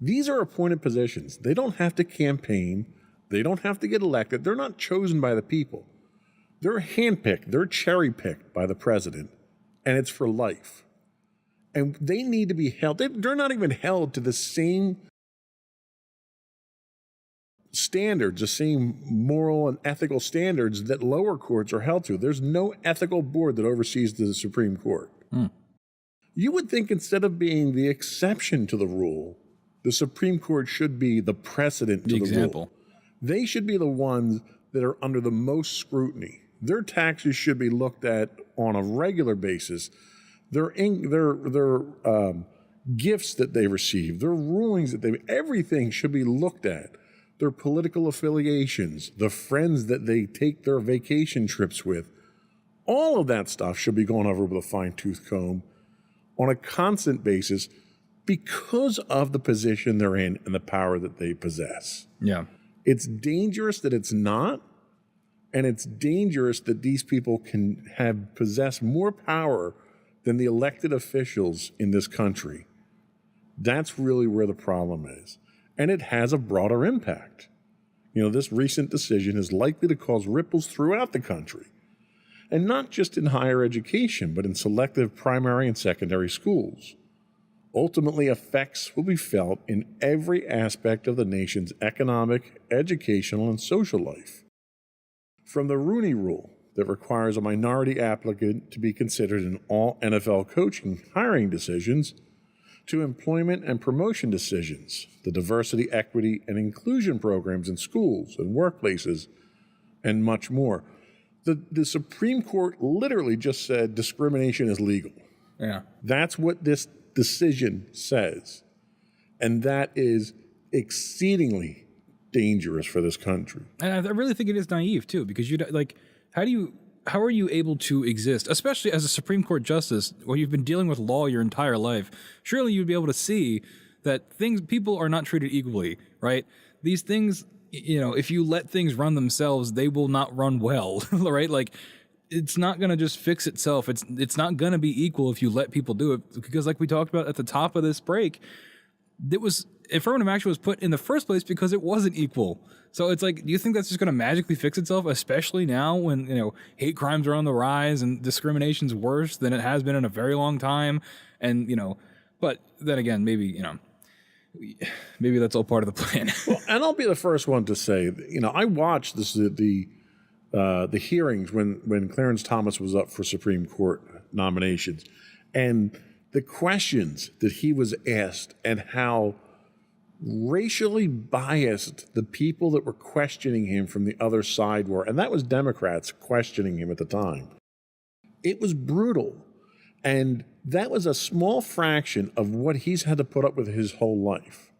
these are appointed positions. They don't have to campaign. They don't have to get elected. They're not chosen by the people. They're handpicked, they're cherry-picked by the president, and it's for life. And they need to be held. They're not even held to the same standards, the same moral and ethical standards that lower courts are held to. There's no ethical board that oversees the Supreme Court. You would think instead of being the exception to the rule, The Supreme Court should be the precedent to The the example. rule. They should be the ones that are under the most scrutiny. Their taxes should be looked at on a regular basis. Their gifts that they receive, their rulings that everything should be looked at. Their political affiliations, the friends that they take their vacation trips with, all of that stuff should be gone over with a fine-tooth comb on a constant basis because of the position they're in and the power that they possess. Yeah. It's dangerous that it's not, and it's dangerous that these people can possess more power than the elected officials in this country. That's really where the problem is. And it has a broader impact. This recent decision is likely to cause ripples throughout the country. And not just in higher education, but in selective primary and secondary schools. Ultimately, effects will be felt in every aspect of the nation's economic, educational, and social life. From the Rooney Rule that requires a minority applicant to be considered in all NFL coaching hiring decisions, to employment and promotion decisions, the diversity, equity, and inclusion programs in schools and workplaces, and much more. The Supreme Court literally just said discrimination is legal. Yeah. That's what this decision says. And that is exceedingly dangerous for this country. And I really think it is naive too, because how are you able to exist, especially as a Supreme Court justice, where you've been dealing with law your entire life? Surely you'd be able to see that people are not treated equally, right? These things, if you let things run themselves, they will not run well, right? Like, it's not going to just fix itself. It's not going to be equal if you let people do it, because like we talked about at the top of this break, affirmative action was put in the first place because it wasn't equal. So it's like, do you think that's just going to magically fix itself, especially now when, hate crimes are on the rise and discrimination's worse than it has been in a very long time? And, but then again, maybe that's all part of the plan. Well, and I'll be the first one to say, I watched the hearings when Clarence Thomas was up for Supreme Court nominations, and the questions that he was asked and how racially biased the people that were questioning him from the other side were, and that was Democrats questioning him at the time. It was brutal. And that was a small fraction of what he's had to put up with his whole life.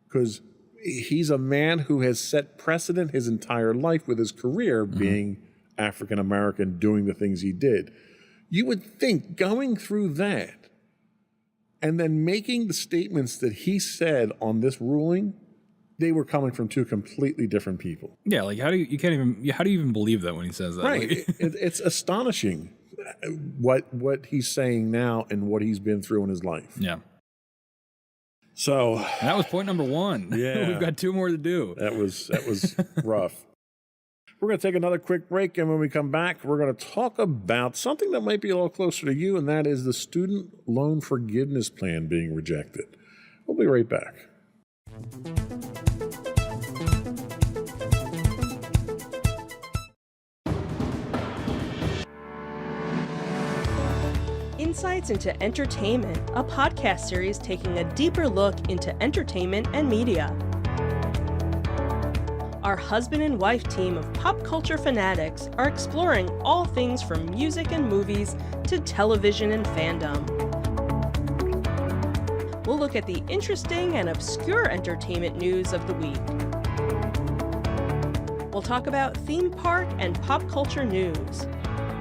Because he's a man who has set precedent his entire life with his career being African American, doing the things he did. You would think going through that and then making the statements that he said on this ruling, they were coming from two completely different people. Yeah, like how do you even believe that when he says that? Right. Like, It's astonishing what he's saying now and what he's been through in his life. yeah. So And that was point number 1. Yeah. We've got 2 more to do. that was rough. We're going to take another quick break, and when we come back, we're going to talk about something that might be a little closer to you, and that is the student loan forgiveness plan being rejected. We'll be right back. Insights into Entertainment, a podcast series taking a deeper look into entertainment and media. Our husband and wife team of pop culture fanatics are exploring all things from music and movies to television and fandom. We'll look at the interesting and obscure entertainment news of the week. We'll talk about theme park and pop culture news.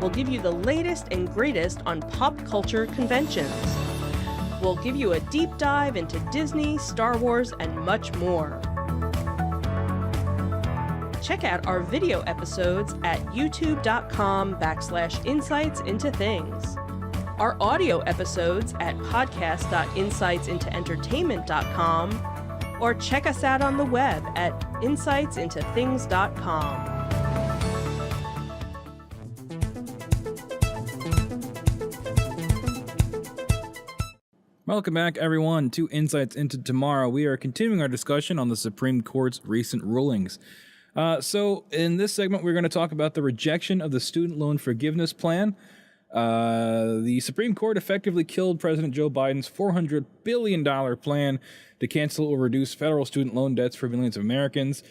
We'll give you the latest and greatest on pop culture conventions. We'll give you a deep dive into Disney, Star Wars, and much more. Check out our video episodes at youtube.com/insightsintothings. Our audio episodes at podcast.insightsintoentertainment.com, or check us out on the web at insightsintothings.com. Welcome back, everyone, to Insights into Tomorrow. We are continuing our discussion on the Supreme Court's recent rulings. So in this segment, we're going to talk about the rejection of the student loan forgiveness plan. The Supreme Court effectively killed President Joe Biden's $400 billion plan to cancel or reduce federal student loan debts for millions of Americans.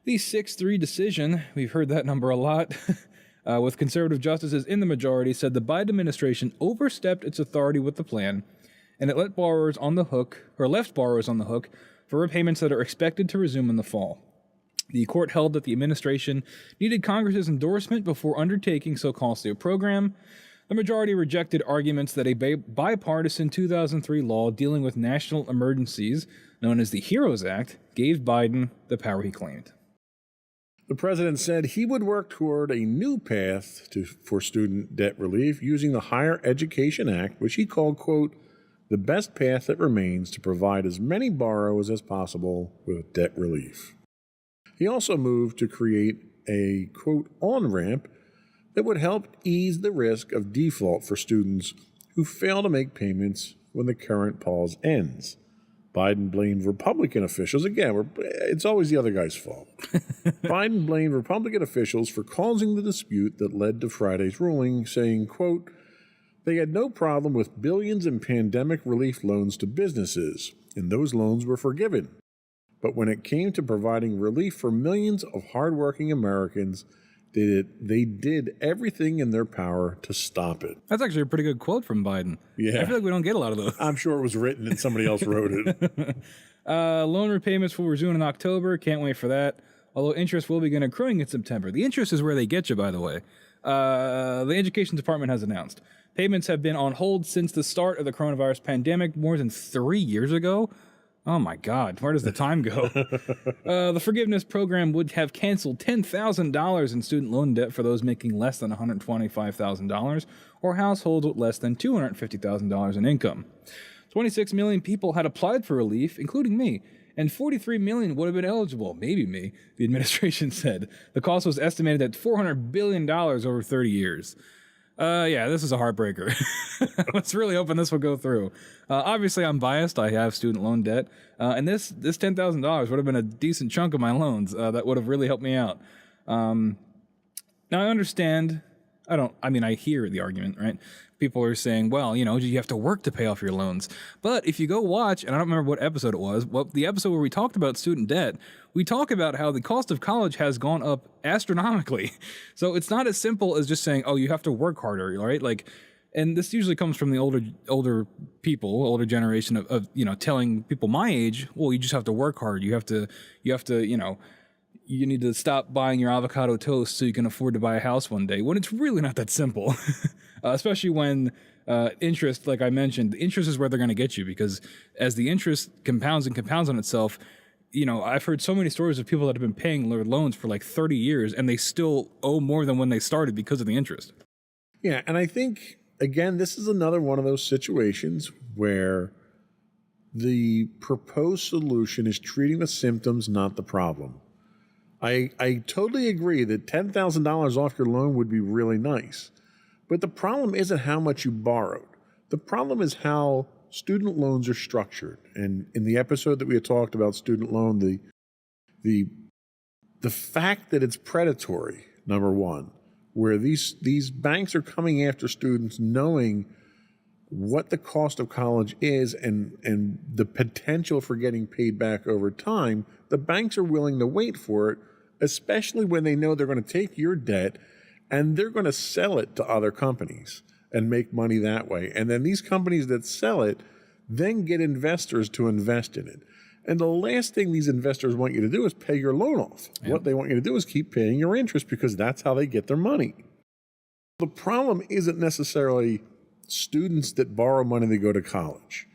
The 6-3 decision, we've heard that number a lot, with conservative justices in the majority, said the Biden administration overstepped its authority with the plan, and it left borrowers on the hook for repayments that are expected to resume in the fall. The court held that the administration needed Congress's endorsement before undertaking so costly a program. The majority rejected arguments that a bipartisan 2003 law dealing with national emergencies, known as the HEROES Act, gave Biden the power he claimed. The president said he would work toward a new path for student debt relief using the Higher Education Act, which he called, quote, the best path that remains to provide as many borrowers as possible with debt relief. He also moved to create a, quote, on-ramp that would help ease the risk of default for students who fail to make payments when the current pause ends. Biden blamed Republican officials. Again, it's always the other guy's fault. Biden blamed Republican officials for causing the dispute that led to Friday's ruling, saying, quote, they had no problem with billions in pandemic relief loans to businesses, and those loans were forgiven. But when it came to providing relief for millions of hardworking Americans, they did everything in their power to stop it. That's actually a pretty good quote from Biden. Yeah. I feel like we don't get a lot of those. I'm sure it was written and somebody else wrote it. Loan repayments will resume in October. Can't wait for that. Although interest will begin accruing in September. The interest is where they get you, by the way. The Education Department has announced payments have been on hold since the start of the coronavirus pandemic more than 3 years ago. Oh my God, where does the time go? The forgiveness program would have canceled $10,000 in student loan debt for those making less than $125,000 or households with less than $250,000 in income. 26 million people had applied for relief, including me, and 43 million would have been eligible, maybe me, the administration said. The cost was estimated at $400 billion over 30 years. Yeah, this is a heartbreaker. Let's really hoping this will go through. Obviously, I'm biased. I have student loan debt. And this $10,000 would have been a decent chunk of my loans that would have really helped me out. Now, I understand. I hear the argument, right? People are saying, well, you have to work to pay off your loans. But if you go watch, and I don't remember what episode it was, the episode where we talked about student debt, we talk about how the cost of college has gone up astronomically. So it's not as simple as just saying, oh, you have to work harder, right? And this usually comes from the older generation of telling people my age, well, you just have to work hard. You need to stop buying your avocado toast so you can afford to buy a house one day, when it's really not that simple. Especially when interest, like I mentioned, the interest is where they're going to get you, because as the interest compounds on itself, I've heard so many stories of people that have been paying their loans for like 30 years and they still owe more than when they started because of the interest. Yeah, and I think, again, this is another one of those situations where the proposed solution is treating the symptoms, not the problem. I totally agree that $10,000 off your loan would be really nice. But the problem isn't how much you borrowed. The problem is how student loans are structured. And in the episode that we had talked about student loan, the fact that it's predatory, number one, where these banks are coming after students knowing what the cost of college is and the potential for getting paid back over time, the banks are willing to wait for it, especially when they know they're going to take your debt and they're going to sell it to other companies and make money that way. And then these companies that sell it then get investors to invest in it. And the last thing these investors want you to do is pay your loan off. Yeah. What they want you to do is keep paying your interest, because that's how they get their money. The problem isn't necessarily students that borrow money to go to college.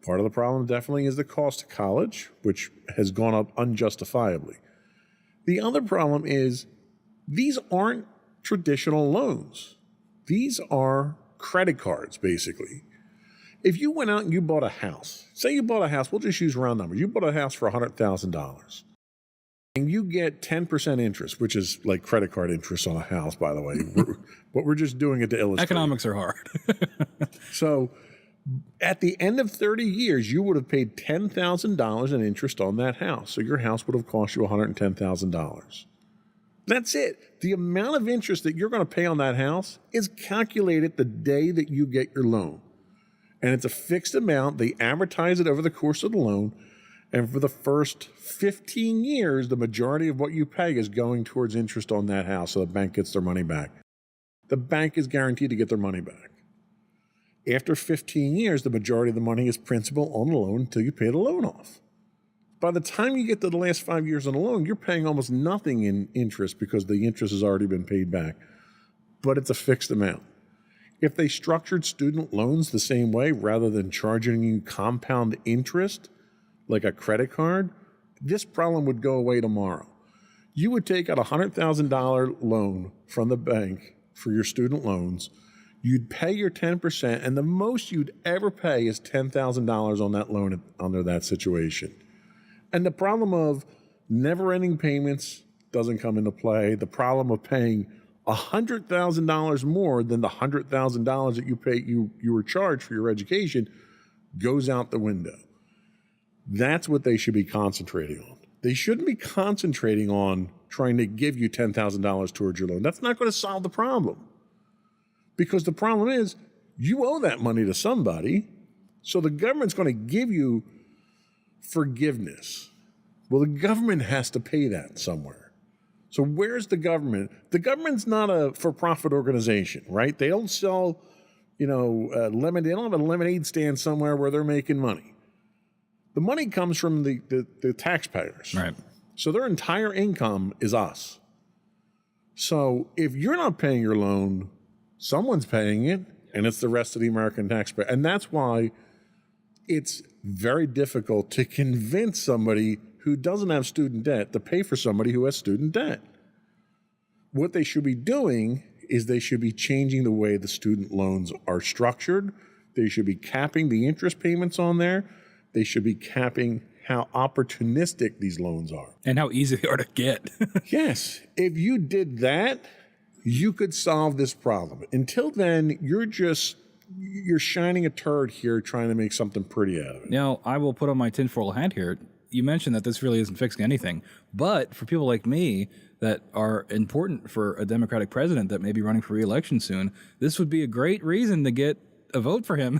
Part of the problem definitely is the cost of college, which has gone up unjustifiably. The other problem is these aren't traditional loans. These are credit cards, basically. If you went out and you bought a house, say you bought a house, we'll just use round numbers. You bought a house for $100,000 and you get 10% interest, which is like credit card interest on a house, by the way. But we're just doing it to illustrate. Economics are hard. So at the end of 30 years, you would have paid $10,000 in interest on that house. So your house would have cost you $110,000. That's it. The amount of interest that you're going to pay on that house is calculated the day that you get your loan. And it's a fixed amount. They amortize it over the course of the loan. And for the first 15 years, the majority of what you pay is going towards interest on that house, so the bank gets their money back. The bank is guaranteed to get their money back. After 15 years, the majority of the money is principal on the loan until you pay the loan off. By the time you get to the last 5 years on the loan, you're paying almost nothing in interest because the interest has already been paid back. But it's a fixed amount. If they structured student loans the same way, rather than charging you compound interest like a credit card, this problem would go away tomorrow. You would take out a $100,000 loan from the bank for your student loans. You'd pay your 10%, and the most you'd ever pay is $10,000 on that loan under that situation. And the problem of never-ending payments doesn't come into play. The problem of paying $100,000 more than the $100,000 that you were charged for your education goes out the window. That's what they should be concentrating on. They shouldn't be concentrating on trying to give you $10,000 towards your loan. That's not going to solve the problem. Because the problem is, you owe that money to somebody, so the government's going to give you forgiveness. Well, the government has to pay that somewhere. So where's the government? The government's not a for-profit organization, right? They don't sell, lemonade. They don't have a lemonade stand somewhere where they're making money. The money comes from the taxpayers. Right. So their entire income is us. So if you're not paying your loan, someone's paying it, and it's the rest of the American taxpayer. And that's why it's very difficult to convince somebody who doesn't have student debt to pay for somebody who has student debt. What they should be doing is they should be changing the way the student loans are structured. They should be capping the interest payments on there. They should be capping how opportunistic these loans are. And how easy they are to get. Yes. If you did that, you could solve this problem. Until then, you're shining a turd here trying to make something pretty out of it. Now, I will put on my tinfoil hat here. You mentioned that this really isn't fixing anything. But for people like me that are important for a Democratic president that may be running for re-election soon, this would be a great reason to get a vote for him,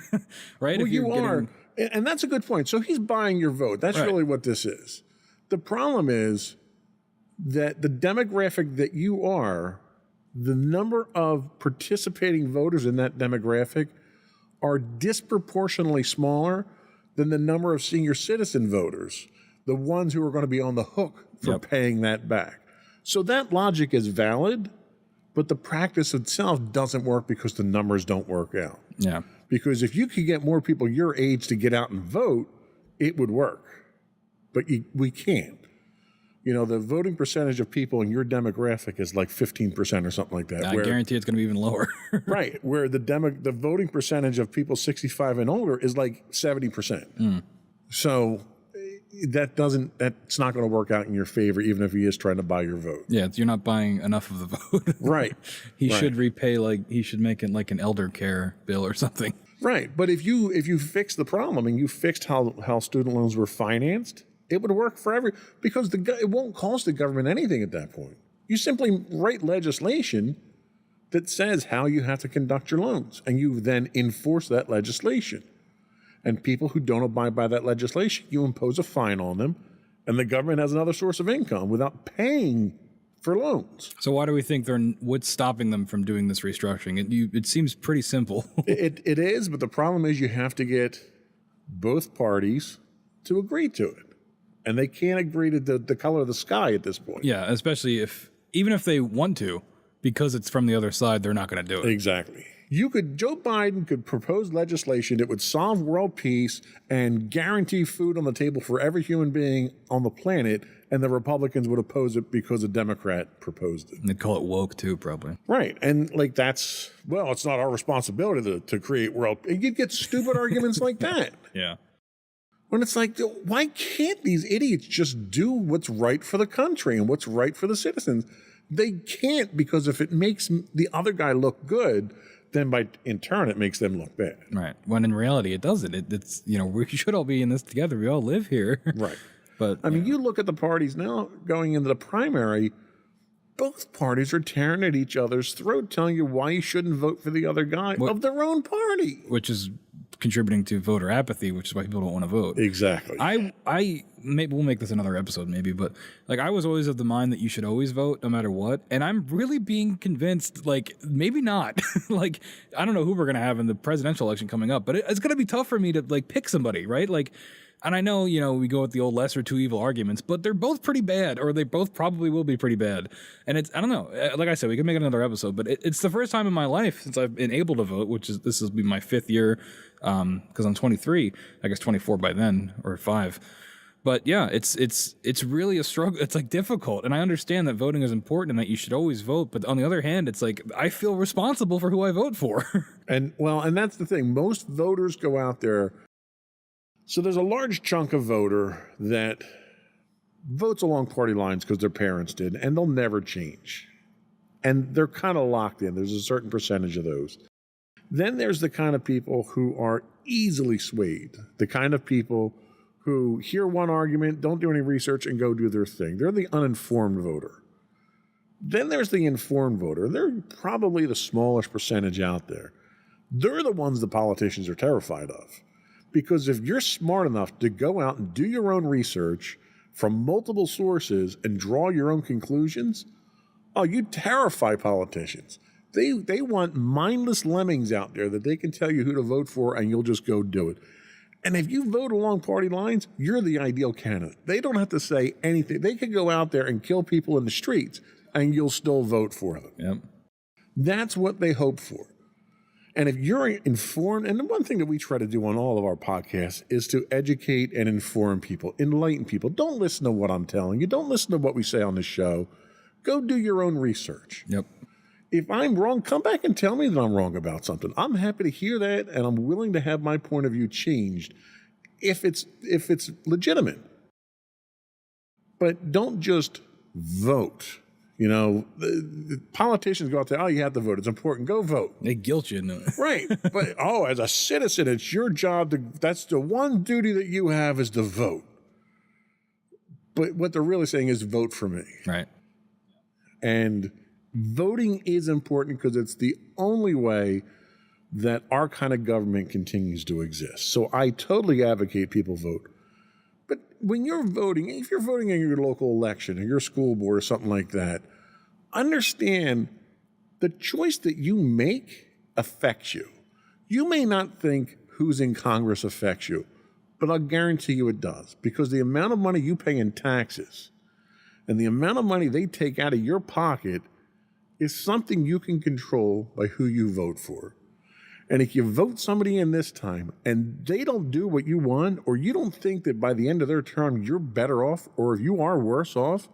right? Well, you are. And that's a good point. So he's buying your vote. That's really what this is. The problem is that the demographic that you are, the number of participating voters in that demographic are disproportionately smaller than the number of senior citizen voters, the ones who are going to be on the hook for paying that back. So that logic is valid, but the practice itself doesn't work because the numbers don't work out. Yeah. Because if you could get more people your age to get out and vote, it would work. But we can't. The voting percentage of people in your demographic is like 15% or something like that. I guarantee it's going to be even lower. Right. Where the voting percentage of people 65 and older is like 70%. So that's not going to work out in your favor, even if he is trying to buy your vote. Yeah, you're not buying enough of the vote. Right. He should repay, he should make it like an elder care bill or something. Right. But if you fix the problem and you fixed how student loans were financed, it would work for because it won't cost the government anything at that point. You simply write legislation that says how you have to conduct your loans, and you then enforce that legislation. And people who don't abide by that legislation, you impose a fine on them, and the government has another source of income without paying for loans. So why do we think what's stopping them from doing this restructuring? It seems pretty simple. It is, but the problem is you have to get both parties to agree to it. And they can't agree to the color of the sky at this point. Yeah, especially even if they want to, because it's from the other side, they're not going to do it. Exactly. Joe Biden could propose legislation that would solve world peace and guarantee food on the table for every human being on the planet, and the Republicans would oppose it because a Democrat proposed it. And they'd call it woke too, probably. Right. And it's not our responsibility to create world peace. You'd get stupid arguments like that. Yeah. When it's like, why can't these idiots just do what's right for the country and what's right for the citizens? They can't, because if it makes the other guy look good, then in turn it makes them look bad. Right. When in reality it doesn't. It's we should all be in this together. We all live here. Right. But I mean, you look at the parties now going into the primary, both parties are tearing at each other's throat, telling you why you shouldn't vote for the other guy of their own party. Which is contributing to voter apathy, which is why people don't want to vote. Exactly. We'll make this another episode maybe, but like I was always of the mind that you should always vote no matter what, and I'm really being convinced like maybe not. Like I don't know who we're gonna have in the presidential election coming up, but it's gonna be tough for me to like pick somebody, right? Like, and I know we go with the old lesser two evil arguments, but they're both pretty bad, or they both probably will be pretty bad. And I don't know. Like I said, we can make another episode, but it's the first time in my life since I've been able to vote, this will be my 5th year, because I'm 23, I guess 24 by then, or 5. But yeah, it's really a struggle. It's like difficult, and I understand that voting is important and that you should always vote. But on the other hand, it's like I feel responsible for who I vote for. And that's the thing. Most voters go out there. So there's a large chunk of voter that votes along party lines because their parents did, and they'll never change. And they're kind of locked in. There's a certain percentage of those. Then there's the kind of people who are easily swayed, the kind of people who hear one argument, don't do any research, and go do their thing. They're the uninformed voter. Then there's the informed voter. They're probably the smallest percentage out there. They're the ones the politicians are terrified of. Because if you're smart enough to go out and do your own research from multiple sources and draw your own conclusions, you terrify politicians. They want mindless lemmings out there that they can tell you who to vote for and you'll just go do it. And if you vote along party lines, you're the ideal candidate. They don't have to say anything. They could go out there and kill people in the streets and you'll still vote for them. Yep. That's what they hope for. And if you're informed, and the one thing that we try to do on all of our podcasts is to educate and inform people, enlighten people. Don't listen to what I'm telling you. Don't listen to what we say on the show. Go do your own research. Yep. If I'm wrong, come back and tell me that I'm wrong about something. I'm happy to hear that, and I'm willing to have my point of view changed if it's legitimate. But don't just vote. The politicians go out there, you have to vote. It's important. Go vote. They guilt you into it. Right. But, as a citizen, it's your job that's the one duty that you have is to vote. But what they're really saying is vote for me. Right. And voting is important because it's the only way that our kind of government continues to exist. So I totally advocate people vote. But when you're voting, if you're voting in your local election or your school board or something like that, understand the choice that you make affects you. You may not think who's in Congress affects you, but I'll guarantee you it does, because the amount of money you pay in taxes and the amount of money they take out of your pocket is something you can control by who you vote for. And if you vote somebody in this time and they don't do what you want, or you don't think that by the end of their term you're better off, or if you are worse off,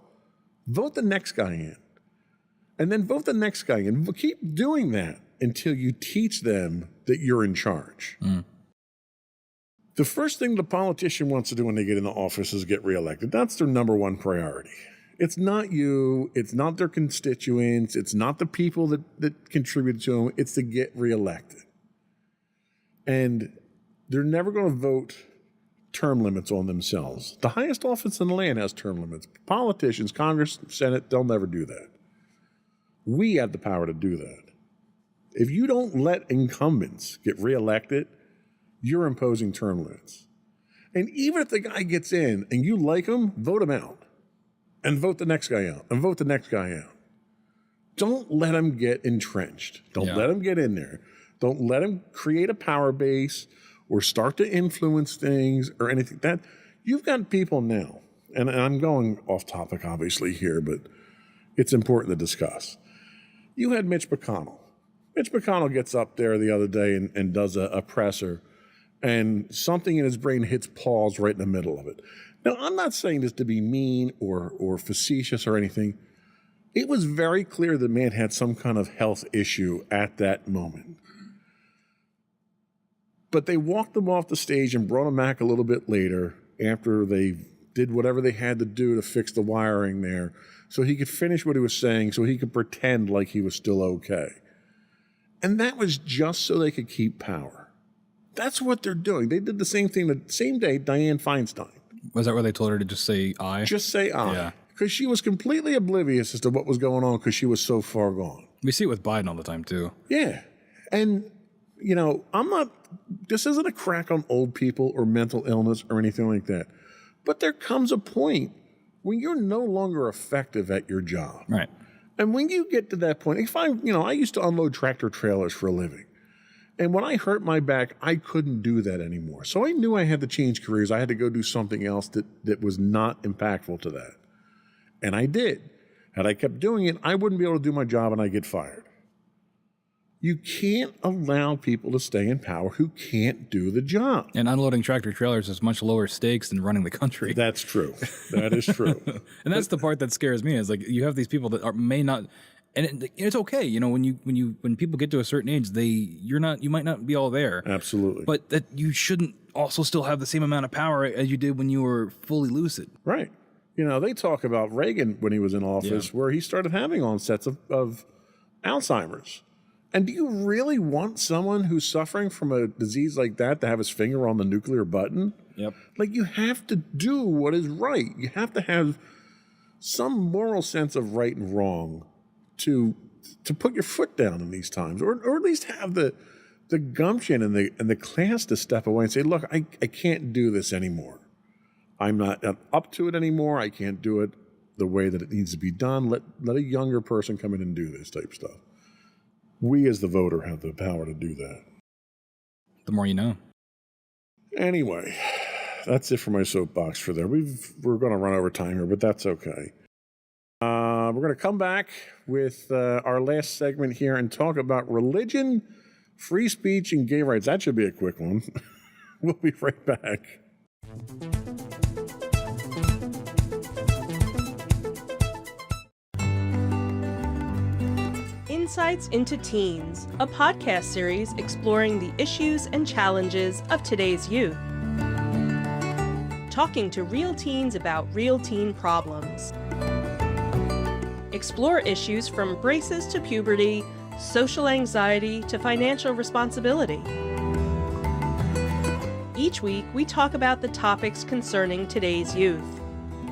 vote the next guy in. And then vote the next guy in. Keep doing that until you teach them that you're in charge. Mm. The first thing the politician wants to do when they get into office is get reelected. That's their number one priority. It's not you. It's not their constituents. It's not the people that contribute to them. It's to get reelected. And they're never going to vote term limits on themselves. The highest office in the land has term limits. Politicians, Congress, Senate, they'll never do that. We have the power to do that. If you don't let incumbents get reelected, you're imposing term limits. And even if the guy gets in and you like him, vote him out. And vote the next guy out. And vote the next guy out. Don't let him get entrenched. Don't let him get in there. Don't let him create a power base or start to influence things or anything. That you've got people now, and I'm going off topic obviously here, but it's important to discuss. You had Mitch McConnell. Mitch McConnell gets up there the other day and does a presser, and something in his brain hits pause right in the middle of it. Now, I'm not saying this to be mean or facetious or anything. It was very clear the man had some kind of health issue at that moment. But they walked him off the stage and brought him back a little bit later after they did whatever they had to do to fix the wiring there so he could finish what he was saying, so he could pretend like he was still okay. And that was just so they could keep power. That's what they're doing. They did the same thing the same day Dianne Feinstein. Was that where they told her to just say aye? Just say aye. Yeah. because she was completely oblivious as to what was going on because she was so far gone. We see it with Biden all the time, too. Yeah. And, you know, this isn't a crack on old people or mental illness or anything like that. But there comes a point when you're no longer effective at your job. Right. And when you get to that point, I used to unload tractor trailers for a living. And when I hurt my back, I couldn't do that anymore. So I knew I had to change careers. I had to go do something else that was not impactful to that. And I did. Had I kept doing it, I wouldn't be able to do my job and I'd get fired. You can't allow people to stay in power who can't do the job. And unloading tractor trailers is much lower stakes than running the country. That's true. That is true. And that's the part that scares me is like you have these people that may not, and it's okay, you know, when people get to a certain age, you might not be all there. Absolutely. But that you shouldn't also still have the same amount of power as you did when you were fully lucid. Right. You know, they talk about Reagan when he was in office, where he started having onsets of Alzheimer's. And do you really want someone who's suffering from a disease like that to have his finger on the nuclear button? Yep. Like, you have to do what is right. You have to have some moral sense of right and wrong to put your foot down in these times, or at least have the gumption and the class to step away and say, look, I can't do this anymore. I'm not up to it anymore. I can't do it the way that it needs to be done. Let a younger person come in and do this type stuff. We as the voter have the power to do that. The more you know. Anyway, that's it for my soapbox for there. We're going to run over time here, but that's okay. We're going to come back with our last segment here and talk about religion, free speech, and gay rights. That should be a quick one. We'll be right back. Insights into Teens, a podcast series exploring the issues and challenges of today's youth. Talking to real teens about real teen problems. Explore issues from braces to puberty, social anxiety to financial responsibility. Each week, we talk about the topics concerning today's youth.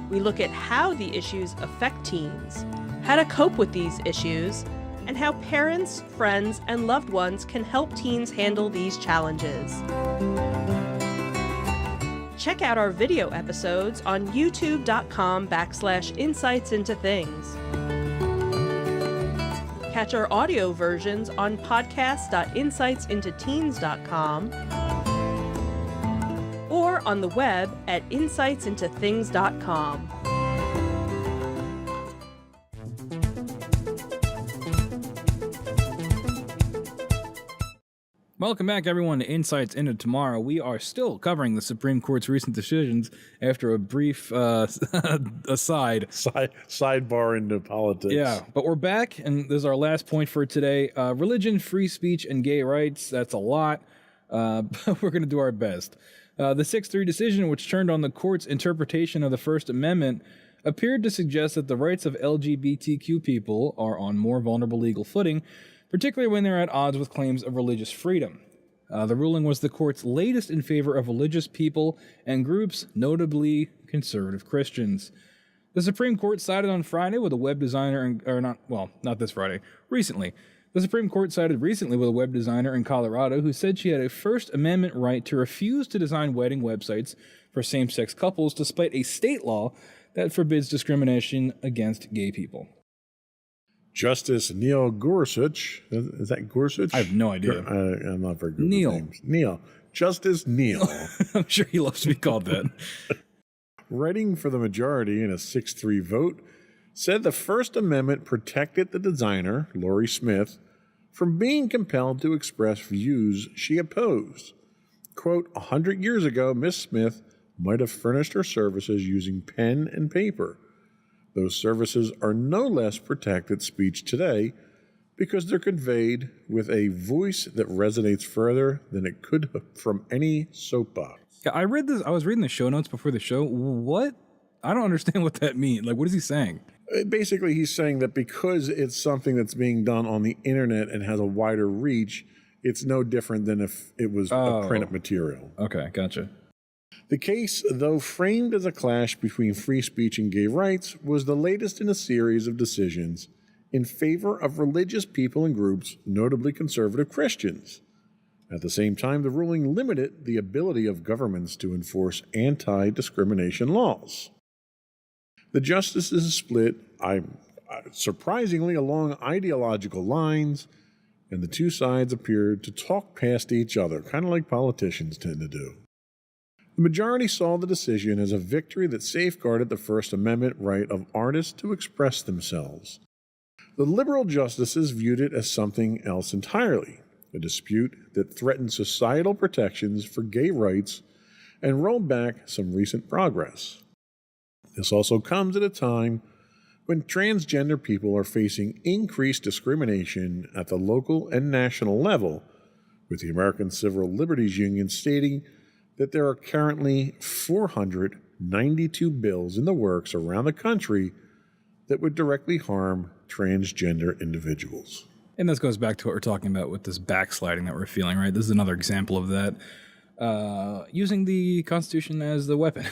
We look at how the issues affect teens, how to cope with these issues, and how parents, friends, and loved ones can help teens handle these challenges. Check out our video episodes on youtube.com/insightsintothings. Catch our audio versions on podcast.insightsintoteens.com or on the web at insightsintothings.com. Welcome back, everyone, to Insights into Tomorrow. We are still covering the Supreme Court's recent decisions after a brief aside. Sidebar into politics. Yeah, but we're back, and this is our last point for today. Religion, free speech, and gay rights. That's a lot, but we're going to do our best. The 6-3 decision, which turned on the court's interpretation of the First Amendment, appeared to suggest that the rights of LGBTQ people are on more vulnerable legal footing, particularly when they're at odds with claims of religious freedom. The ruling was the court's latest in favor of religious people and groups, notably conservative Christians. The Supreme Court sided on Friday with a web designer, recently. The Supreme Court sided recently with a web designer in Colorado who said she had a First Amendment right to refuse to design wedding websites for same-sex couples despite a state law that forbids discrimination against gay people. Justice Neil Gorsuch. Is that Gorsuch? I have no idea. I'm not very good Neil. with names. Neil. Justice Neil. I'm sure he loves to be called that. Writing for the majority in a 6-3 vote, said the First Amendment protected the designer, Lorie Smith, from being compelled to express views she opposed. Quote, 100 years ago, Miss Smith might have furnished her services using pen and paper. Those services are no less protected speech today because they're conveyed with a voice that resonates further than it could from any soapbox. Yeah, I was reading the show notes before the show. What? I don't understand what that means. Like, what is he saying? Basically, he's saying that because it's something that's being done on the internet and has a wider reach, it's no different than if it was a printed material. Okay, gotcha. The case, though framed as a clash between free speech and gay rights, was the latest in a series of decisions in favor of religious people and groups, notably conservative Christians. At the same time, the ruling limited the ability of governments to enforce anti-discrimination laws. The justices split, surprisingly, along ideological lines, and the two sides appeared to talk past each other, kind of like politicians tend to do. The majority saw the decision as a victory that safeguarded the First Amendment right of artists to express themselves. The liberal justices viewed it as something else entirely, a dispute that threatened societal protections for gay rights and rolled back some recent progress. This also comes at a time when transgender people are facing increased discrimination at the local and national level, with the American Civil Liberties Union stating that there are currently 492 bills in the works around the country that would directly harm transgender individuals. And this goes back to what we're talking about with this backsliding that we're feeling, right? This is another example of that. Using the Constitution as the weapon.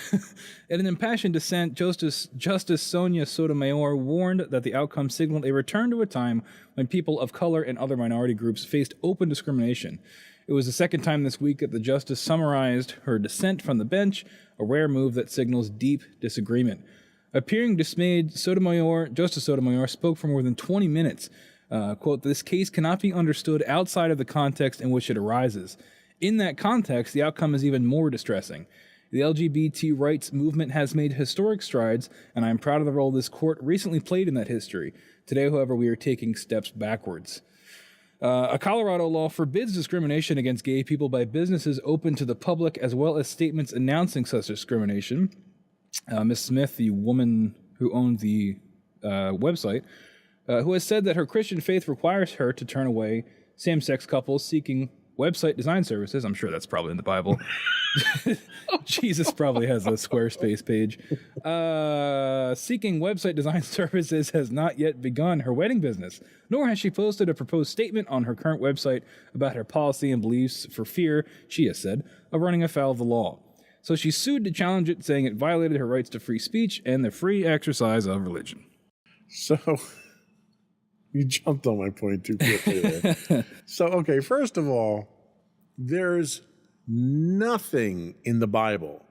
In an impassioned dissent, Justice Sonia Sotomayor warned that the outcome signaled a return to a time when people of color and other minority groups faced open discrimination. It was the second time this week that the justice summarized her dissent from the bench, a rare move that signals deep disagreement. Appearing dismayed, Justice Sotomayor spoke for more than 20 minutes. Quote, "This case cannot be understood outside of the context in which it arises. In that context, the outcome is even more distressing. The LGBT rights movement has made historic strides, and I am proud of the role this court recently played in that history. Today, however, we are taking steps backwards." A Colorado law forbids discrimination against gay people by businesses open to the public, as well as statements announcing such discrimination. Ms. Smith, the woman who owned the website, who has said that her Christian faith requires her to turn away same-sex couples seeking website design services. I'm sure that's probably in the Bible. Jesus probably has a Squarespace page. Seeking website design services has not yet begun her wedding business, nor has she posted a proposed statement on her current website about her policy and beliefs for fear, she has said, of running afoul of the law. So she sued to challenge it, saying it violated her rights to free speech and the free exercise of religion. So, you jumped on my point too quickly there. So, okay, first of all, there's nothing in the Bible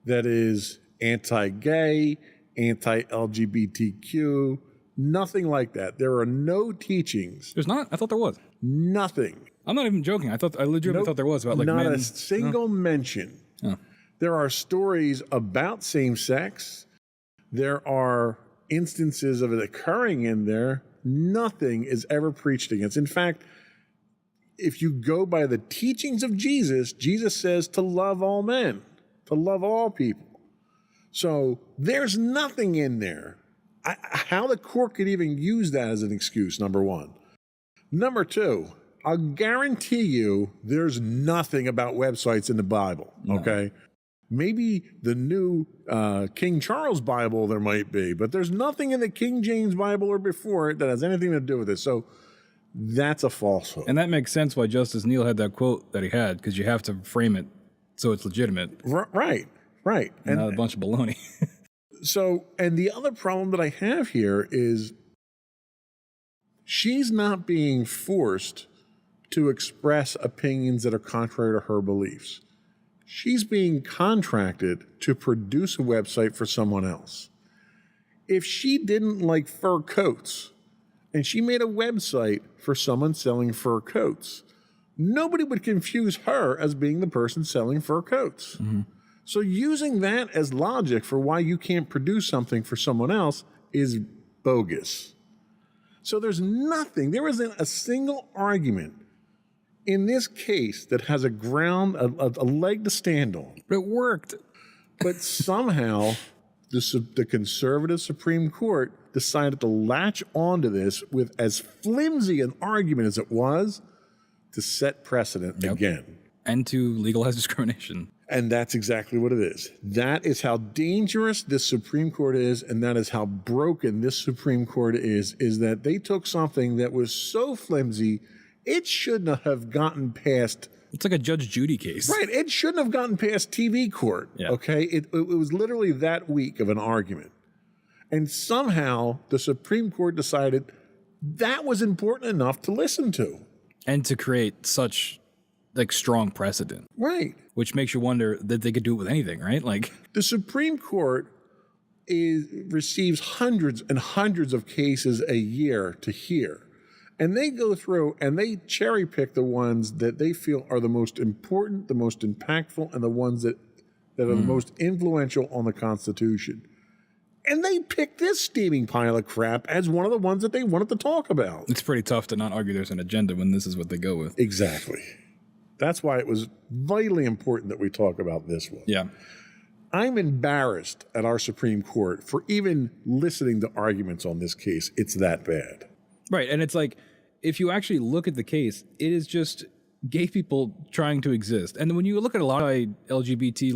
that is anti-gay, anti-LGBTQ, nothing like that. There are no teachings. There's not? I thought there was. Nothing. I'm not even joking. I legitimately thought there was about like not men. a single mention. Oh. There are stories about same-sex. There are instances of it occurring in there. Nothing is ever preached against. In fact, if you go by the teachings of Jesus, Jesus says to love all men, to love all people. So there's nothing in there. How the court could even use that as an excuse, number one. Number two, I'll guarantee you there's nothing about websites in the Bible, okay? Maybe the new King Charles Bible there might be, but there's nothing in the King James Bible or before it that has anything to do with it. So that's a falsehood. And that makes sense why Justice Neal had that quote that he had, because you have to frame it so it's legitimate. Right. And not a bunch of baloney. So, and the other problem that I have here is she's not being forced to express opinions that are contrary to her beliefs. She's being contracted to produce a website for someone else. If she didn't like fur coats and she made a website for someone selling fur coats, nobody would confuse her as being the person selling fur coats. Mm-hmm. So using that as logic for why you can't produce something for someone else is bogus. So there isn't a single argument in this case that has a leg to stand on. But it worked. But somehow the conservative Supreme Court decided to latch onto this with as flimsy an argument as it was to set precedent again. And to legalize discrimination. And that's exactly what it is. That is how dangerous this Supreme Court is, and that is how broken this Supreme Court is that they took something that was so flimsy, it shouldn't have gotten past It's like a Judge Judy case. Right. It shouldn't have gotten past TV court. Yeah. Okay. It was literally that weak of an argument. And somehow the Supreme Court decided that was important enough to listen to. And to create such like strong precedent, Right. which makes you wonder that they could do it with anything, right? Like, The Supreme Court receives hundreds and hundreds of cases a year to hear. And they go through and they cherry pick the ones that they feel are the most important, the most impactful, and the ones that are the most influential on the Constitution. And they picked this steaming pile of crap as one of the ones that they wanted to talk about. it's pretty tough to not argue there's an agenda when this is what they go with. Exactly. That's why it was vitally important that we talk about this one. Yeah. I'm embarrassed at our Supreme Court for even listening to arguments on this case. It's that bad. Right. And it's like, if you actually look at the case, it is just gay people trying to exist. And when you look at a lot of LGBT